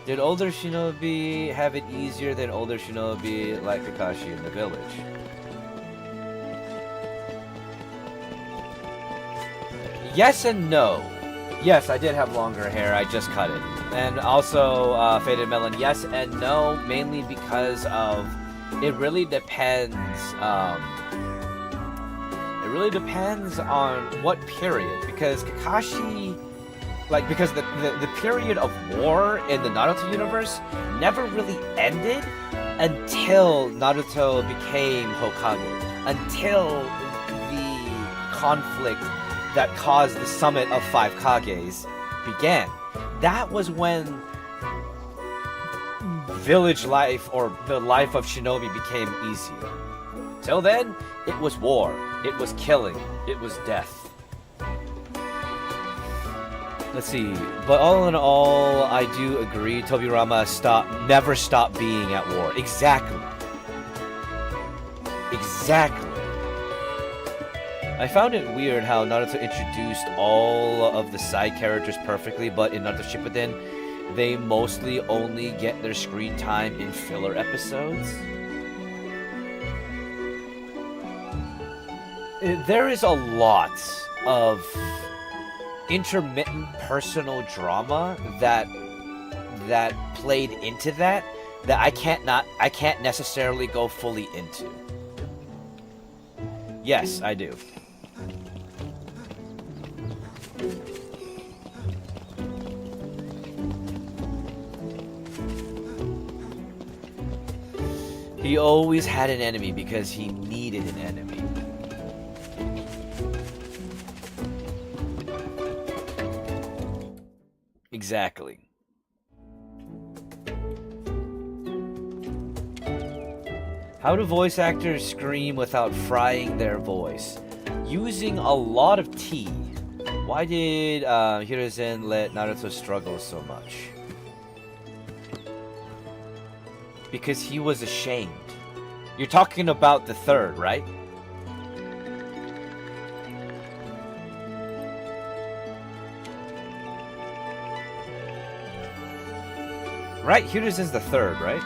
Did older shinobi have it easier than older shinobi like Kakashi in the village? Yes and no. Yes, I did have longer hair, I just cut it. And also, Faded Melon, yes and no, mainly because of, it really depends on what period, because Kakashi, because the period of war in the Naruto universe never really ended until Naruto became Hokage, until the conflict that caused the summit of 5 Kages began. That was when village life, or the life of shinobi, became easier. Till then, it was war, it was killing, it was death. Let's see, but all in all, I do agree, Tobirama never stopped being at war. Exactly. I found it weird how Naruto introduced all of the side characters perfectly, but in Naruto Shippuden, they mostly only get their screen time in filler episodes. There is a lot of intermittent personal drama that played into that I can't necessarily go fully into. Yes, I do. He always had an enemy because he needed an enemy. Exactly. How do voice actors scream without frying their voice? Using a lot of tea. Why did Hiruzen let Naruto struggle so much? Because he was ashamed. You're talking about the third, right? Right? Hiruzen's the third, right?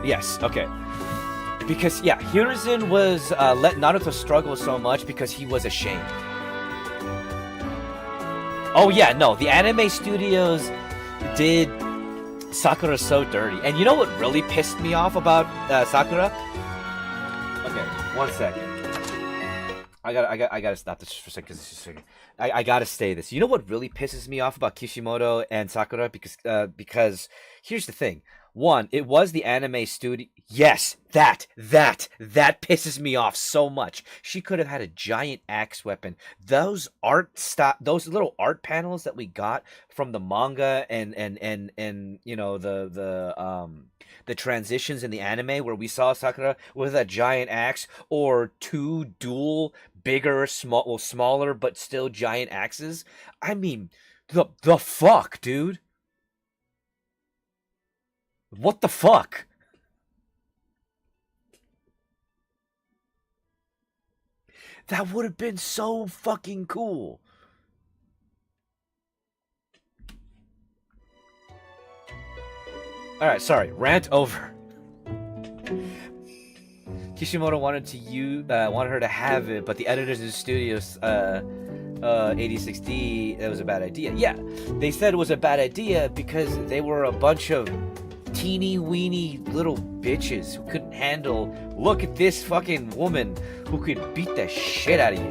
Yes, okay. Because, yeah, Hiruzen was let Naruto struggle so much because he was ashamed. Oh yeah, no, the anime studios did Sakura so dirty. And you know what really pissed me off about Sakura? Okay, 1 second. I gotta stop this for a second. I gotta say this. You know what really pisses me off about Kishimoto and Sakura? Because here's the thing. One, it was the anime studio. Yes, that pisses me off so much. She could have had a giant axe weapon. Those little art panels that we got from the manga and you know the transitions in the anime where we saw Sakura with a giant axe or two dual bigger, smaller but still giant axes. I mean, the fuck, dude. What the fuck? That would have been so fucking cool. Alright, sorry. Rant over. Kishimoto wanted her to have it, but the editors in the studios 86D, that was a bad idea. Yeah, they said it was a bad idea because they were a bunch of teeny weeny little bitches who couldn't handle, look at this fucking woman who could beat the shit out of you.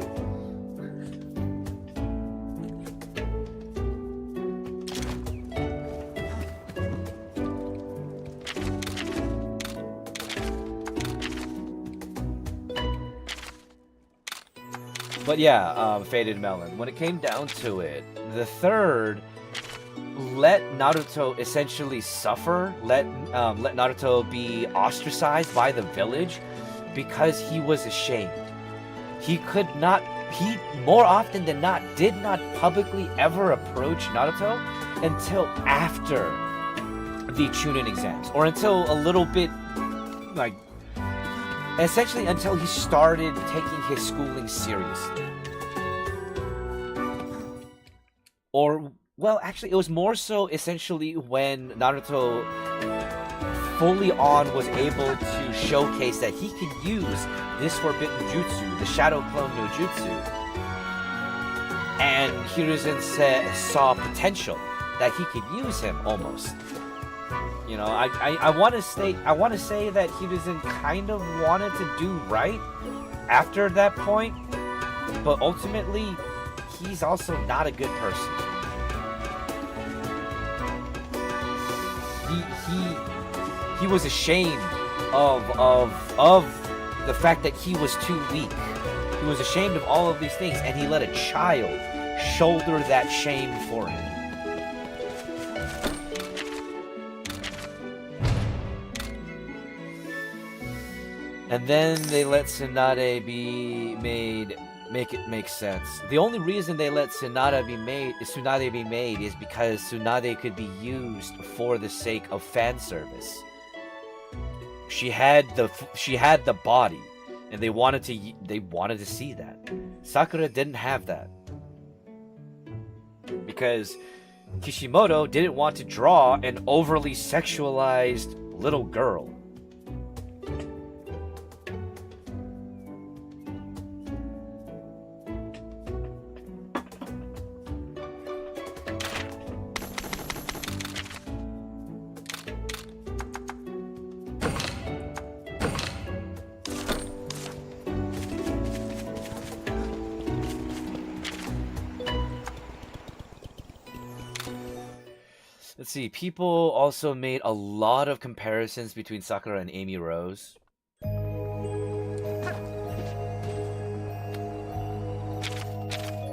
But yeah, Faded Melon, when it came down to it, the third let Naruto essentially suffer, let Naruto be ostracized by the village because he was ashamed. He more often than not did not publicly ever approach Naruto until after the Chunin exams, or until a little bit, like, essentially until he started taking his schooling seriously. Or, well, actually, it was more so essentially when Naruto fully on was able to showcase that he could use this forbidden jutsu, the Shadow Clone no Jutsu. And Hiruzen saw potential that he could use him almost. You know, I want to say that Hiruzen kind of wanted to do right after that point, but ultimately, he's also not a good person. He was ashamed of the fact that he was too weak. He was ashamed of all of these things, and he let a child shoulder that shame for him. And then they let Tsunade be made make it make sense. The only reason they let Tsunade be made is because Tsunade could be used for the sake of fan service. She had the body, and they wanted to see that. Sakura didn't have that because Kishimoto didn't want to draw an overly sexualized little girl. Let's see, people also made a lot of comparisons between Sakura and Amy Rose.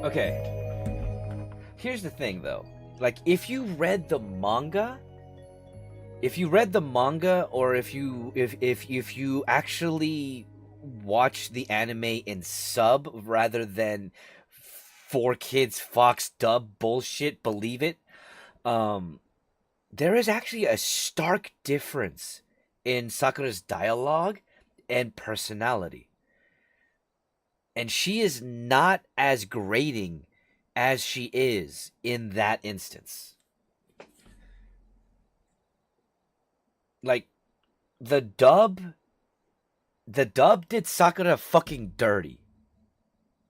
Okay. Here's the thing though. Like, if you read the manga, or if you actually watch the anime in sub rather than 4Kids Fox dub bullshit, believe it, there is actually a stark difference in Sakura's dialogue and personality. And she is not as grating as she is in that instance. Like, the dub did Sakura fucking dirty.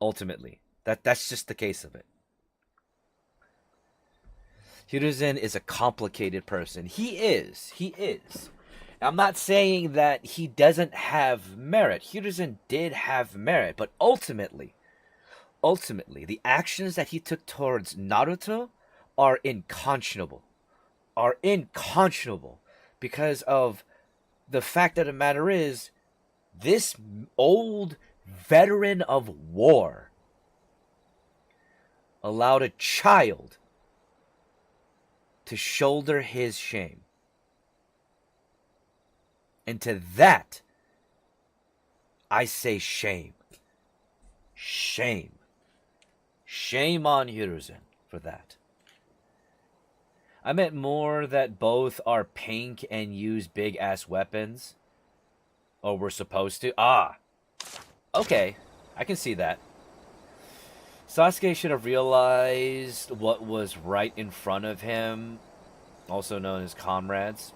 Ultimately. That's just the case of it. Hiruzen is a complicated person. He is. I'm not saying that he doesn't have merit. Hiruzen did have merit, but ultimately, the actions that he took towards Naruto are unconscionable. Because of the fact of the matter is, this old veteran of war allowed a child to shoulder his shame. And to that, I say shame. Shame. Shame on Hiruzen for that. I meant more that both are pink and use big-ass weapons. Or we're supposed to. Okay. I can see that. Sasuke should have realized what was right in front of him, also known as comrades.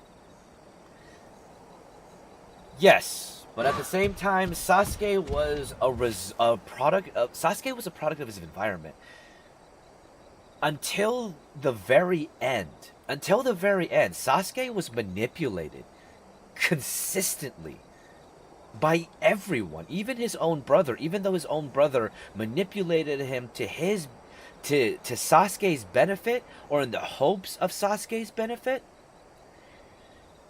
Yes, but at the same time, Sasuke was a product of his environment. Until the very end, Sasuke was manipulated consistently by everyone, even his own brother. Even though his own brother manipulated him to Sasuke's benefit, or in the hopes of Sasuke's benefit,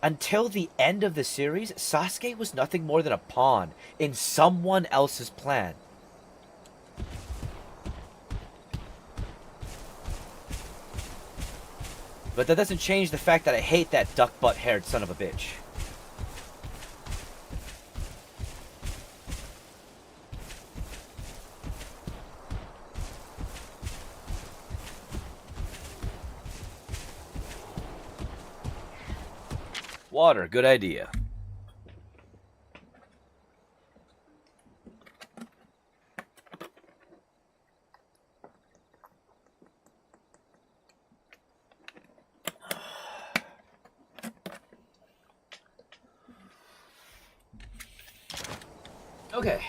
until the end of the series, Sasuke was nothing more than a pawn in someone else's plan. But that doesn't change the fact that I hate that duck butt haired son of a bitch. Water, good idea. Okay.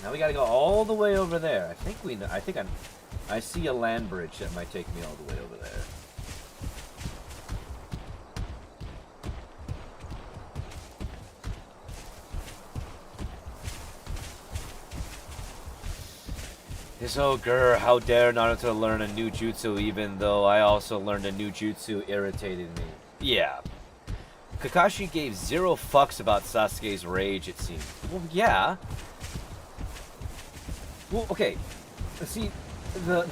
Now we gotta go all the way over there. I see a land bridge that might take me all the way over there. This old girl, how dare Naruto learn a new jutsu even though I also learned a new jutsu, irritated me. Yeah. Kakashi gave 0 fucks about Sasuke's rage, it seemed. Well, yeah. Well, okay. See, the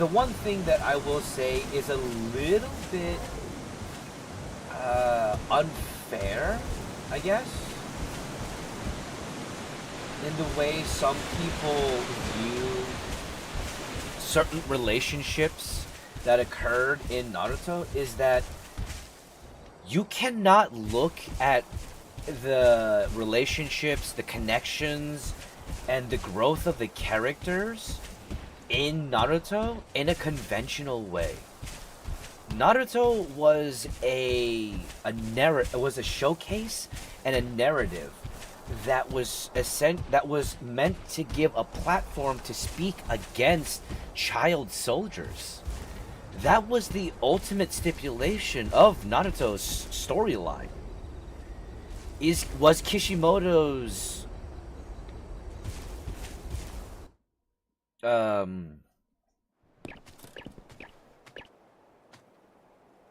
one thing that I will say is a little bit unfair, I guess. in the way some people view certain relationships that occurred in Naruto is that you cannot look at the relationships, the connections, and the growth of the characters in Naruto in a conventional way. Naruto was a showcase and a narrative that was meant to give a platform to speak against child soldiers. That was the ultimate stipulation of Naruto's storyline.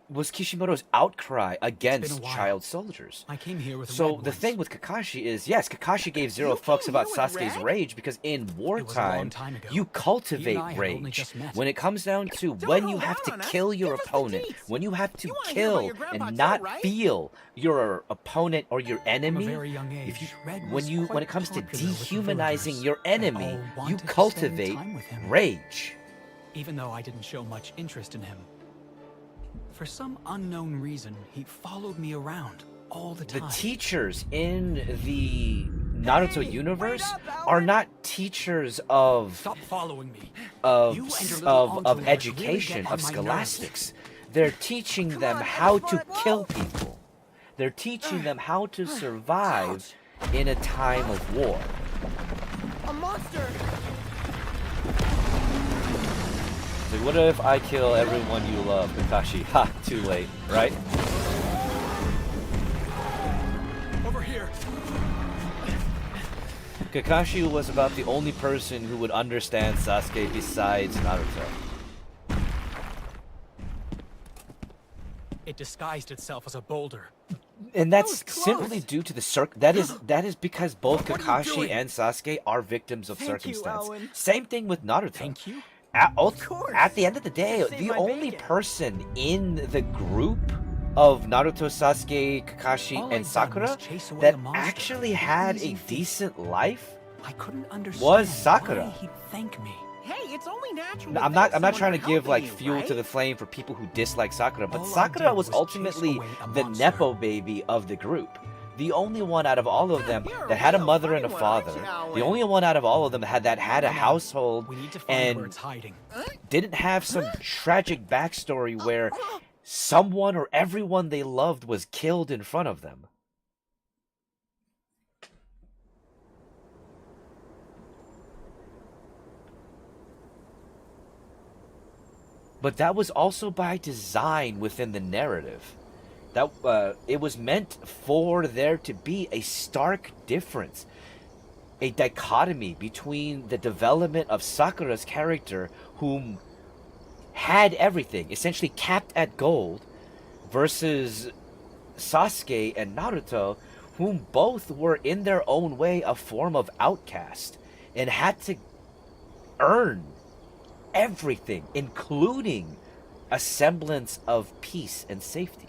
Was Kishimoto's outcry against child soldiers.
I came here with
So
red
the
ones.
thing with Kakashi is, yes, Kakashi gave zero fucks about Sasuke's rage because in wartime,
time ago.
you cultivate
You and I had only
rage.
just met.
When it comes down to when you
hold
have to
out on us.
kill your
Give us the
opponent,
deets.
when you have to
You wanna hear about
kill
your grandpa
and
too,
not
right?
feel your opponent or your
From
enemy,
a very young age,
if you,
Red
when
was
you when
quite
it comes to
popular with the
dehumanizing
villagers.
your
They
enemy,
all
you
wanted to
cultivate
spend time with him.
rage.
Even though I didn't show much interest in him. For some unknown reason, he followed me around all the
The
time.
teachers in the Naruto
Hey,
universe
wait up,
are
Alan.
not teachers of
Stop following me.
of
You and your
s-
little
of
entourage really
education,
get
of
on my
scholastics. They're teaching
Come
them
on,
how
I
to
just wanna
kill
go.
people. They're teaching them how to survive in a time of war.
A monster!
So what if I kill everyone you love, Kakashi? Ha, too late, right?
Over here.
Kakashi was about the only person who would understand Sasuke besides Naruto.
It disguised itself as a boulder.
And that's
That was close.
simply due to the that is because both
What are you
Kakashi
doing?
and Sasuke are victims of
Thank you,
circumstance.
Owen.
Same thing with Naruto.
Thank you.
course.
At the end of the day,
You saved
the
my
only
bacon.
person in the group of Naruto, Sasuke, Kakashi,
All
and
I'd done
Sakura
was chase away
that
a monster.
actually had a
Easy feat.
decent life
I couldn't understand
was Sakura.
why he'd thank me.
Hey, it's only natural.
I'm not trying to give like fuel to the flame for people who dislike Sakura, but
All I
Sakura
did
was
was
ultimately
chase away a
the
monster.
nepo baby of the group. The only one out of all of them
You're a
that had a
real
mother and a
funny one, aren't
father.
you,
The
Owen?
only one out of all of them that had a
Come on,
household
We need to find where
and
it's hiding.
didn't have some tragic backstory where someone or everyone they loved was killed in front of them. But that was also by design within the narrative. That it was meant for there to be a stark difference, a dichotomy between the development of Sakura's character, whom had everything, essentially capped at gold, versus Sasuke and Naruto, whom both were in their own way a form of outcast and had to earn everything, including a semblance of peace and safety.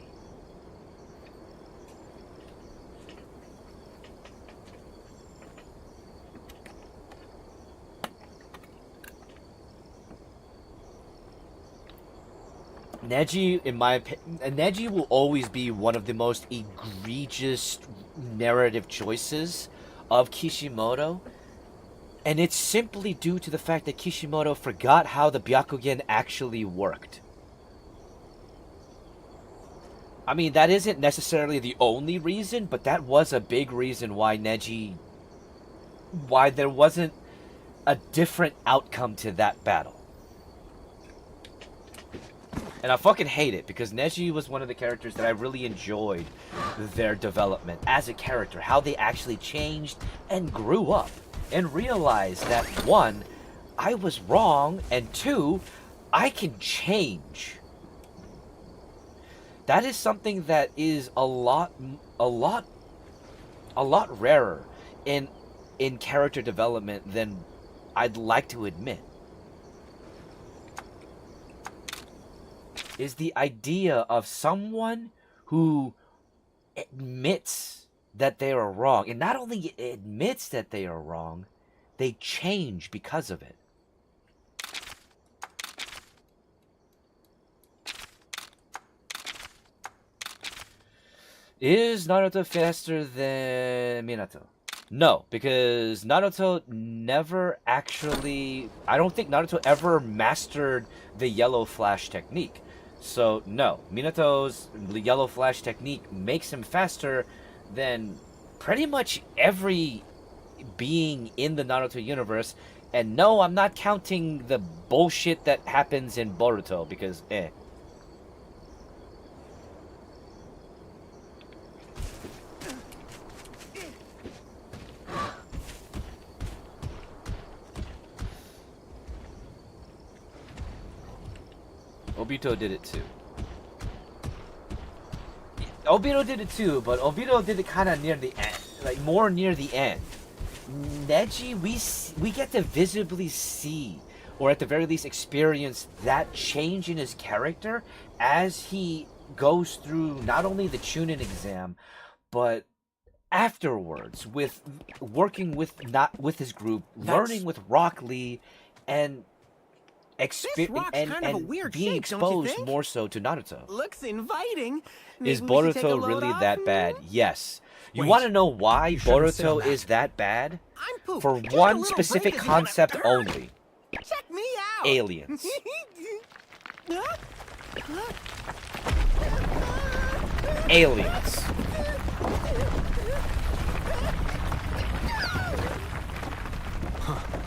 Neji, in my opinion, Neji will always be one of the most egregious narrative choices of Kishimoto. And it's simply due to the fact that Kishimoto forgot how the Byakugan actually worked. I mean, that isn't necessarily the only reason, but that was a big reason why why there wasn't a different outcome to that battle. And I fucking hate it, because Neji was one of the characters that I really enjoyed their development as a character, how they actually changed and grew up, and realized that, one, I was wrong, and two, I can change. That is something that is a lot rarer in character development than I'd like to admit. Is the idea of someone who admits that they are wrong. And not only admits that they are wrong, they change because of it. Is Naruto faster than Minato? No, because Naruto never actually... I don't think Naruto ever mastered the Yellow Flash technique. So, no. Minato's Yellow Flash technique makes him faster than pretty much every being in the Naruto universe. And no, I'm not counting the bullshit that happens in Boruto, because, Obito did it too. Obito did it too, but Obito did it kind of near the end, like more near the end. Neji, we get to visibly see, or at the very least experience, that change in his character as he goes through not only the Chunin exam, but afterwards with working with his group, learning with Rock Lee, and
kind of a weird
being
shape, don't you
exposed
think?
more so to Naruto.
Looks inviting.
Is
Maybe we should take a
Boruto
load
really
off?
that bad? Yes. You
Wait.
want to know why
You shouldn't say
Boruto
that.
is that bad?
I'm pooped.
For
Just a
one
little
specific
break isn't gonna
concept
hurt.
only.
Check me out.
Aliens. Aliens.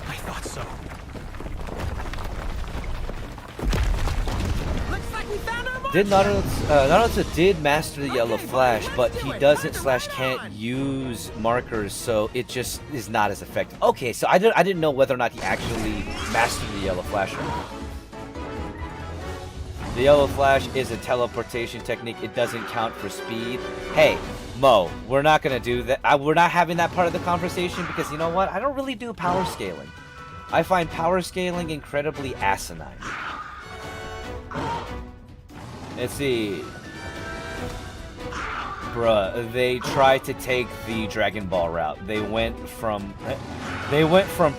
I thought so.
Looks like we found our
Did
marker.
Naruto did master the Yellow Flash, but he doesn't / can't use markers, so it just is not as effective. Okay, so I didn't know whether or not he actually mastered the Yellow Flash or not. The Yellow Flash is a teleportation technique. It doesn't count for speed. Hey, Mo, we're not gonna do that. We're not having that part of the conversation because you know what? I don't really do power scaling. I find power scaling incredibly asinine. Let's see. Bruh, they tried to take the Dragon Ball route. They went from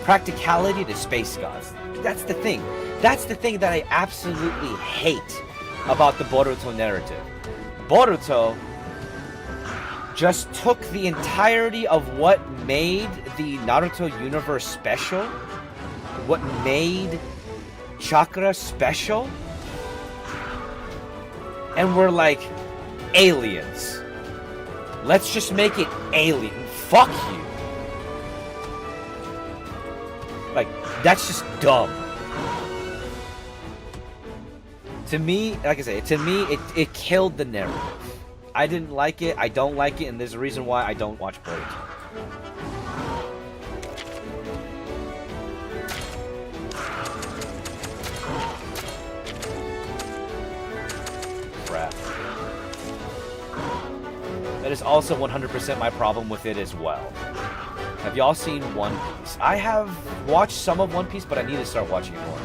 practicality to space gods. That's the thing. That's the thing that I absolutely hate about the Boruto narrative. Boruto just took the entirety of what made the Naruto universe special, what made Chakra special, and we're like, aliens. Let's just make it alien. Fuck you. Like, that's just dumb. To me, like I say, it killed the narrative. I didn't like it, I don't like it, and there's a reason why I don't watch Boruto. Crap. That is also 100% my problem with it as well. Have y'all seen One Piece? I have watched some of One Piece, but I need to start watching it more.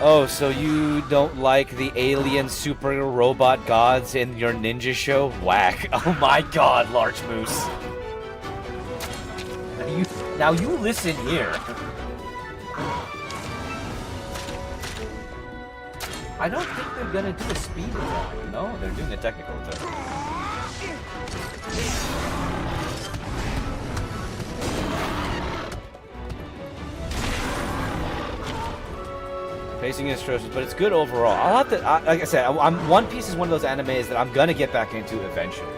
Oh, so you don't like the alien super robot gods in your ninja show? Whack. Oh my god, Large Moose. Now you listen here. I don't think they're gonna do a speed attack. No, they're doing a technical attack. Pacing is atrocious, but it's good overall. I'll have to, like I said, One Piece is one of those animes that I'm gonna get back into eventually.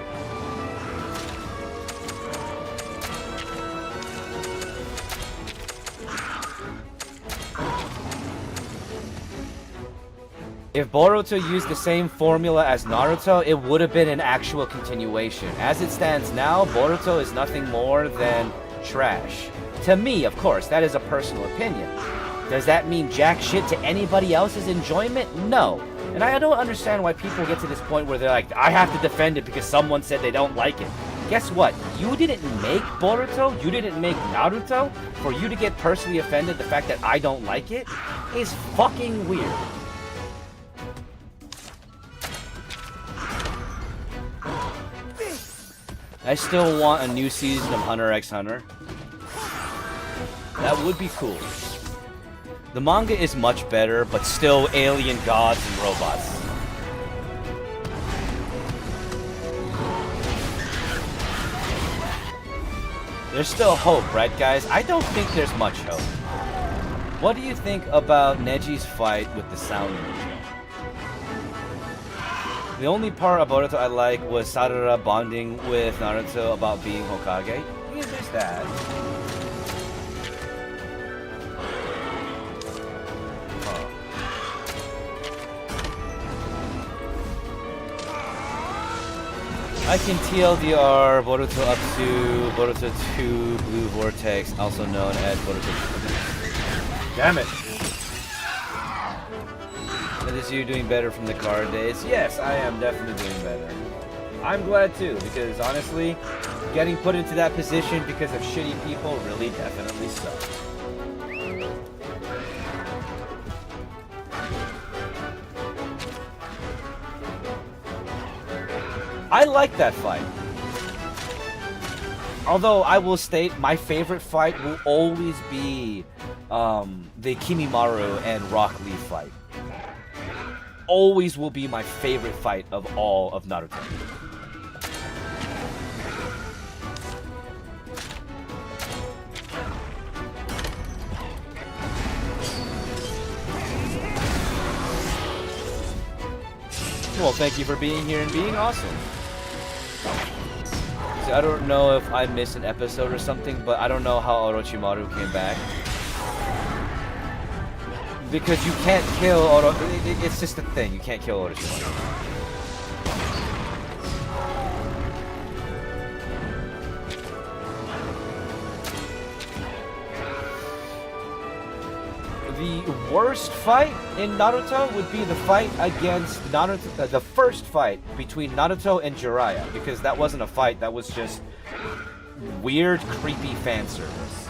If Boruto used the same formula as Naruto, it would have been an actual continuation. As it stands now, Boruto is nothing more than trash. To me, of course, that is a personal opinion. Does that mean jack shit to anybody else's enjoyment? No. And I don't understand why people get to this point where they're like, I have to defend it because someone said they don't like it. guess what? You didn't make Boruto, you didn't make Naruto. For you to get personally offended the fact that I don't like it is fucking weird. I still want a new season of Hunter x Hunter. That would be cool. The manga is much better, but still alien gods and robots. There's still hope, right guys? I don't think there's much hope. What do you think about Neji's fight with the Sound Ninja? The only part about it I like was Sarada bonding with Naruto about being Hokage. Yeah, there's that. I can TLDR Boruto up to Boruto 2 Blue Vortex, also known as Boruto 2. Damn it! That is you doing better from the card days. Yes, I am definitely doing better. I'm glad too, because honestly, getting put into that position because of shitty people really definitely sucks. I like that fight. Although I will state my favorite fight will always be the Kimimaru and Rock Lee fight. Always will be my favorite fight of all of Naruto. Well, thank you for being here and being awesome. See, I don't know if I missed an episode or something, but I don't know how Orochimaru came back. Because you can't kill Orochimaru. It's just a thing. You can't kill Orochimaru. The worst fight in Naruto would be the fight against Naruto, the first fight between Naruto and Jiraiya, because that wasn't a fight, that was just weird, creepy fan service.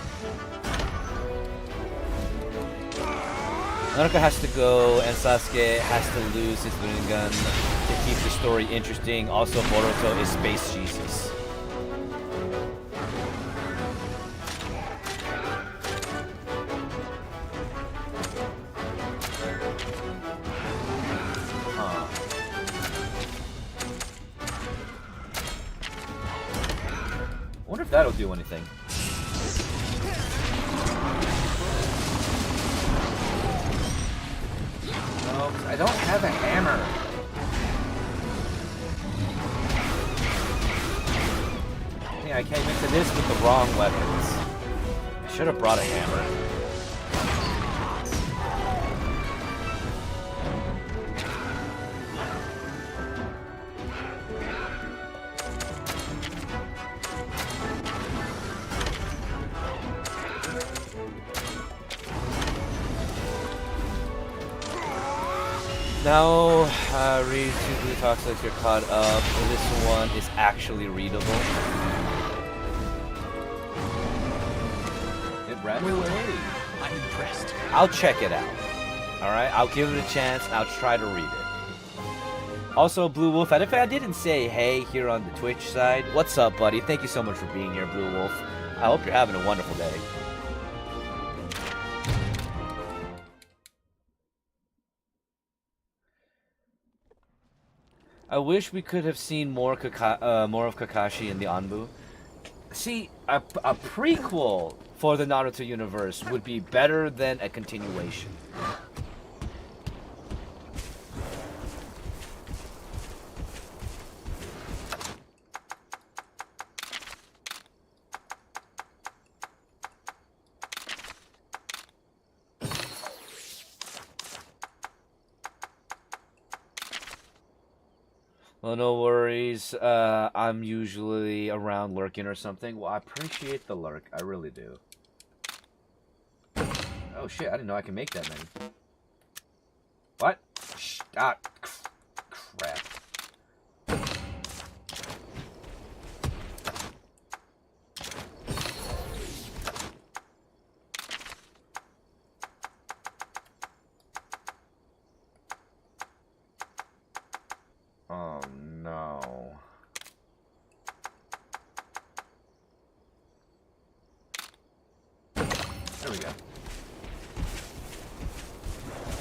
Naruto has to go, and Sasuke has to lose his Rinnegan to keep the story interesting. Also, Boruto is Space Jesus. I wonder if that'll do anything. No, I don't have a hammer. Yeah, I came into this with the wrong weapons. I should have brought a hammer. Now, read 2 Blue talks like you're caught up. This one is actually readable. It read away.
I'm impressed.
I'll check it out. Alright, I'll give it a chance. I'll try to read it. Also, Blue Wolf, if I didn't say hey here on the Twitch side, what's up, buddy? Thank you so much for being here, Blue Wolf. I hope you're having a wonderful day. I wish we could have seen more of Kakashi in the Anbu. See, a prequel for the Naruto universe would be better than a continuation. Well, no worries. I'm usually around lurking or something. Well, I appreciate the lurk. I really do. Oh shit, I didn't know I can make that many. What? Ah, crap. Oh no. There we go.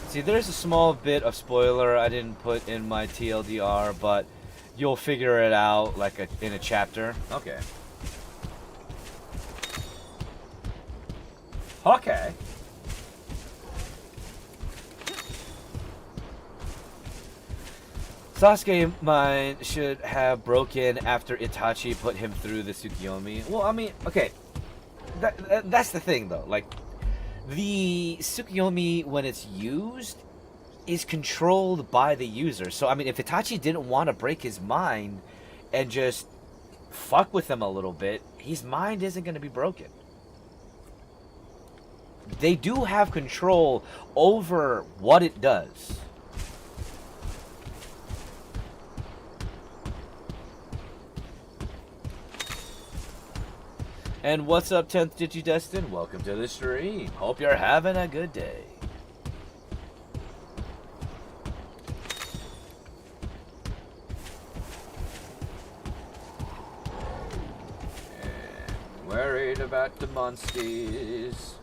See, there's a small bit of spoiler I didn't put in my TLDR, but you'll figure it out like in a chapter. Okay. Okay. Sasuke mind should have broken after Itachi put him through the Tsukiyomi. Well, I mean, okay. That's the thing, though. Like, the Tsukiyomi, when it's used, is controlled by the user. So, I mean, if Itachi didn't want to break his mind and just fuck with him a little bit, his mind isn't going to be broken. They do have control over what it does. And what's up, 10th Digidestin? Welcome to the stream. Hope you're having a good day. And worried about the monsters.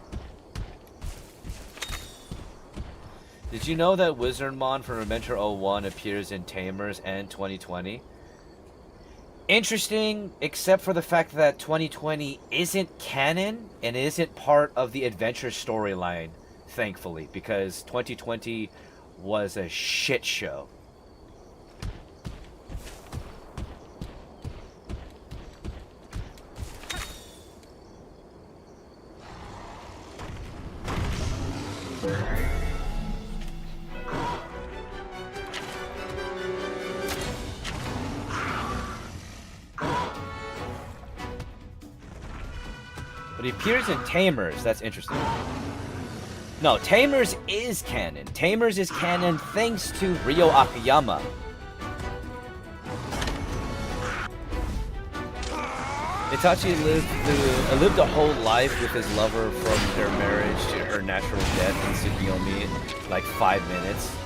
Did you know that Wizardmon from Adventure 01 appears in Tamers and 2020? Interesting, except for the fact that 2020 isn't canon and isn't part of the adventure storyline, thankfully, because 2020 was a shit show. But he appears in Tamers. That's interesting. No, Tamers is canon. Tamers is canon thanks to Ryo Akiyama. Itachi lived a whole life with his lover from their marriage to her natural death in Tsukiyomi in like 5 minutes.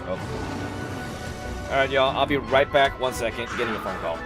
Oh. Alright, y'all. I'll be right back. 1 second. Getting a phone call.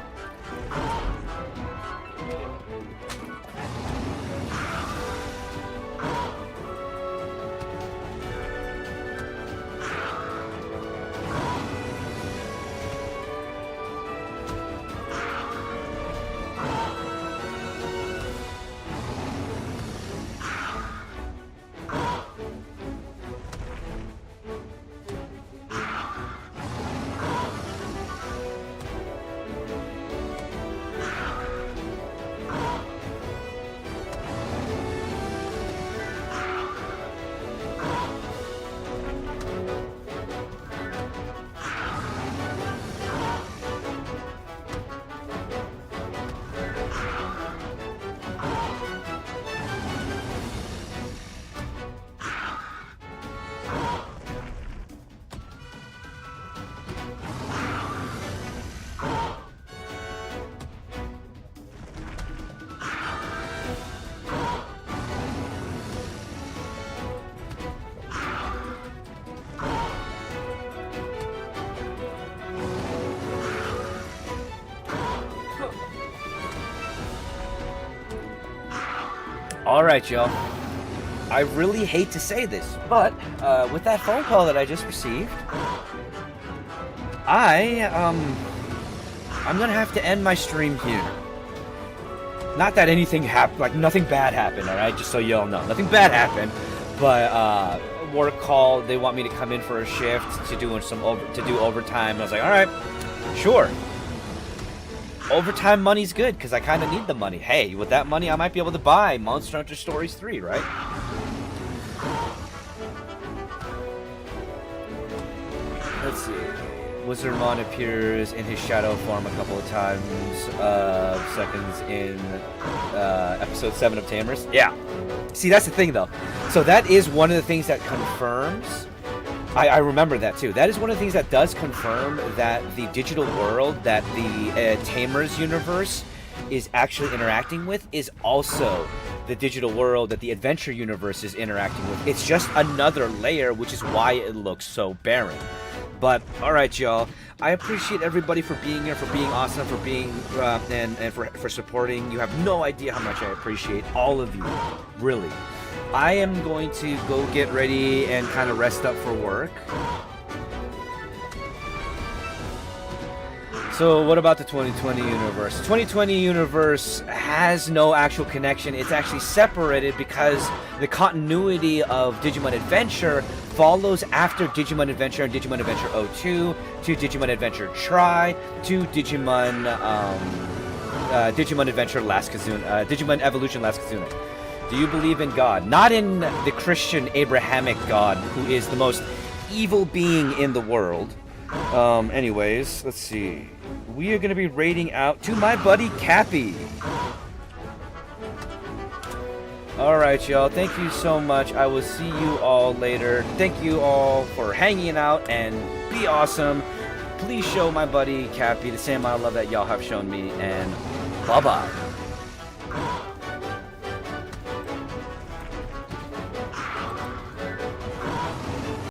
Alright, y'all. I really hate to say this, but with that phone call that I just received, I'm gonna have to end my stream here. Not that anything happened, like nothing bad happened, alright? Just so y'all know. Nothing bad happened, but work called, they want me to come in for a shift to do overtime. I was like, alright, sure. Overtime money's good, because I kind of need the money. Hey, with that money, I might be able to buy Monster Hunter Stories 3, right? Let's see. Wizardmon appears in his shadow form a couple of times, seconds in episode 7 of Tamers. Yeah. See, that's the thing, though. So that is one of the things that confirms... I remember that too. That is one of the things that does confirm that the digital world that the Tamers universe is actually interacting with is also the digital world that the adventure universe is interacting with. It's just another layer, which is why it looks so barren. But alright, y'all, I appreciate everybody for being here, for being awesome, for being and for supporting. You have no idea how much I appreciate all of you, really. I am going to go get ready and kind of rest up for work. So what about the 2020 universe? 2020 universe has no actual connection. It's actually separated because the continuity of Digimon Adventure follows after Digimon Adventure and Digimon Adventure 02 to Digimon Adventure Tri to Digimon Adventure Last Kazuna, Digimon Evolution Last Kazuna. Do you believe in God? Not in the Christian Abrahamic God, who is the most evil being in the world. Anyways, let's see. We are going to be raiding out to my buddy Cappy. Alright, y'all. Thank you so much. I will see you all later. Thank you all for hanging out and be awesome. Please show my buddy Cappy the same amount of love that y'all have shown me. And bye-bye.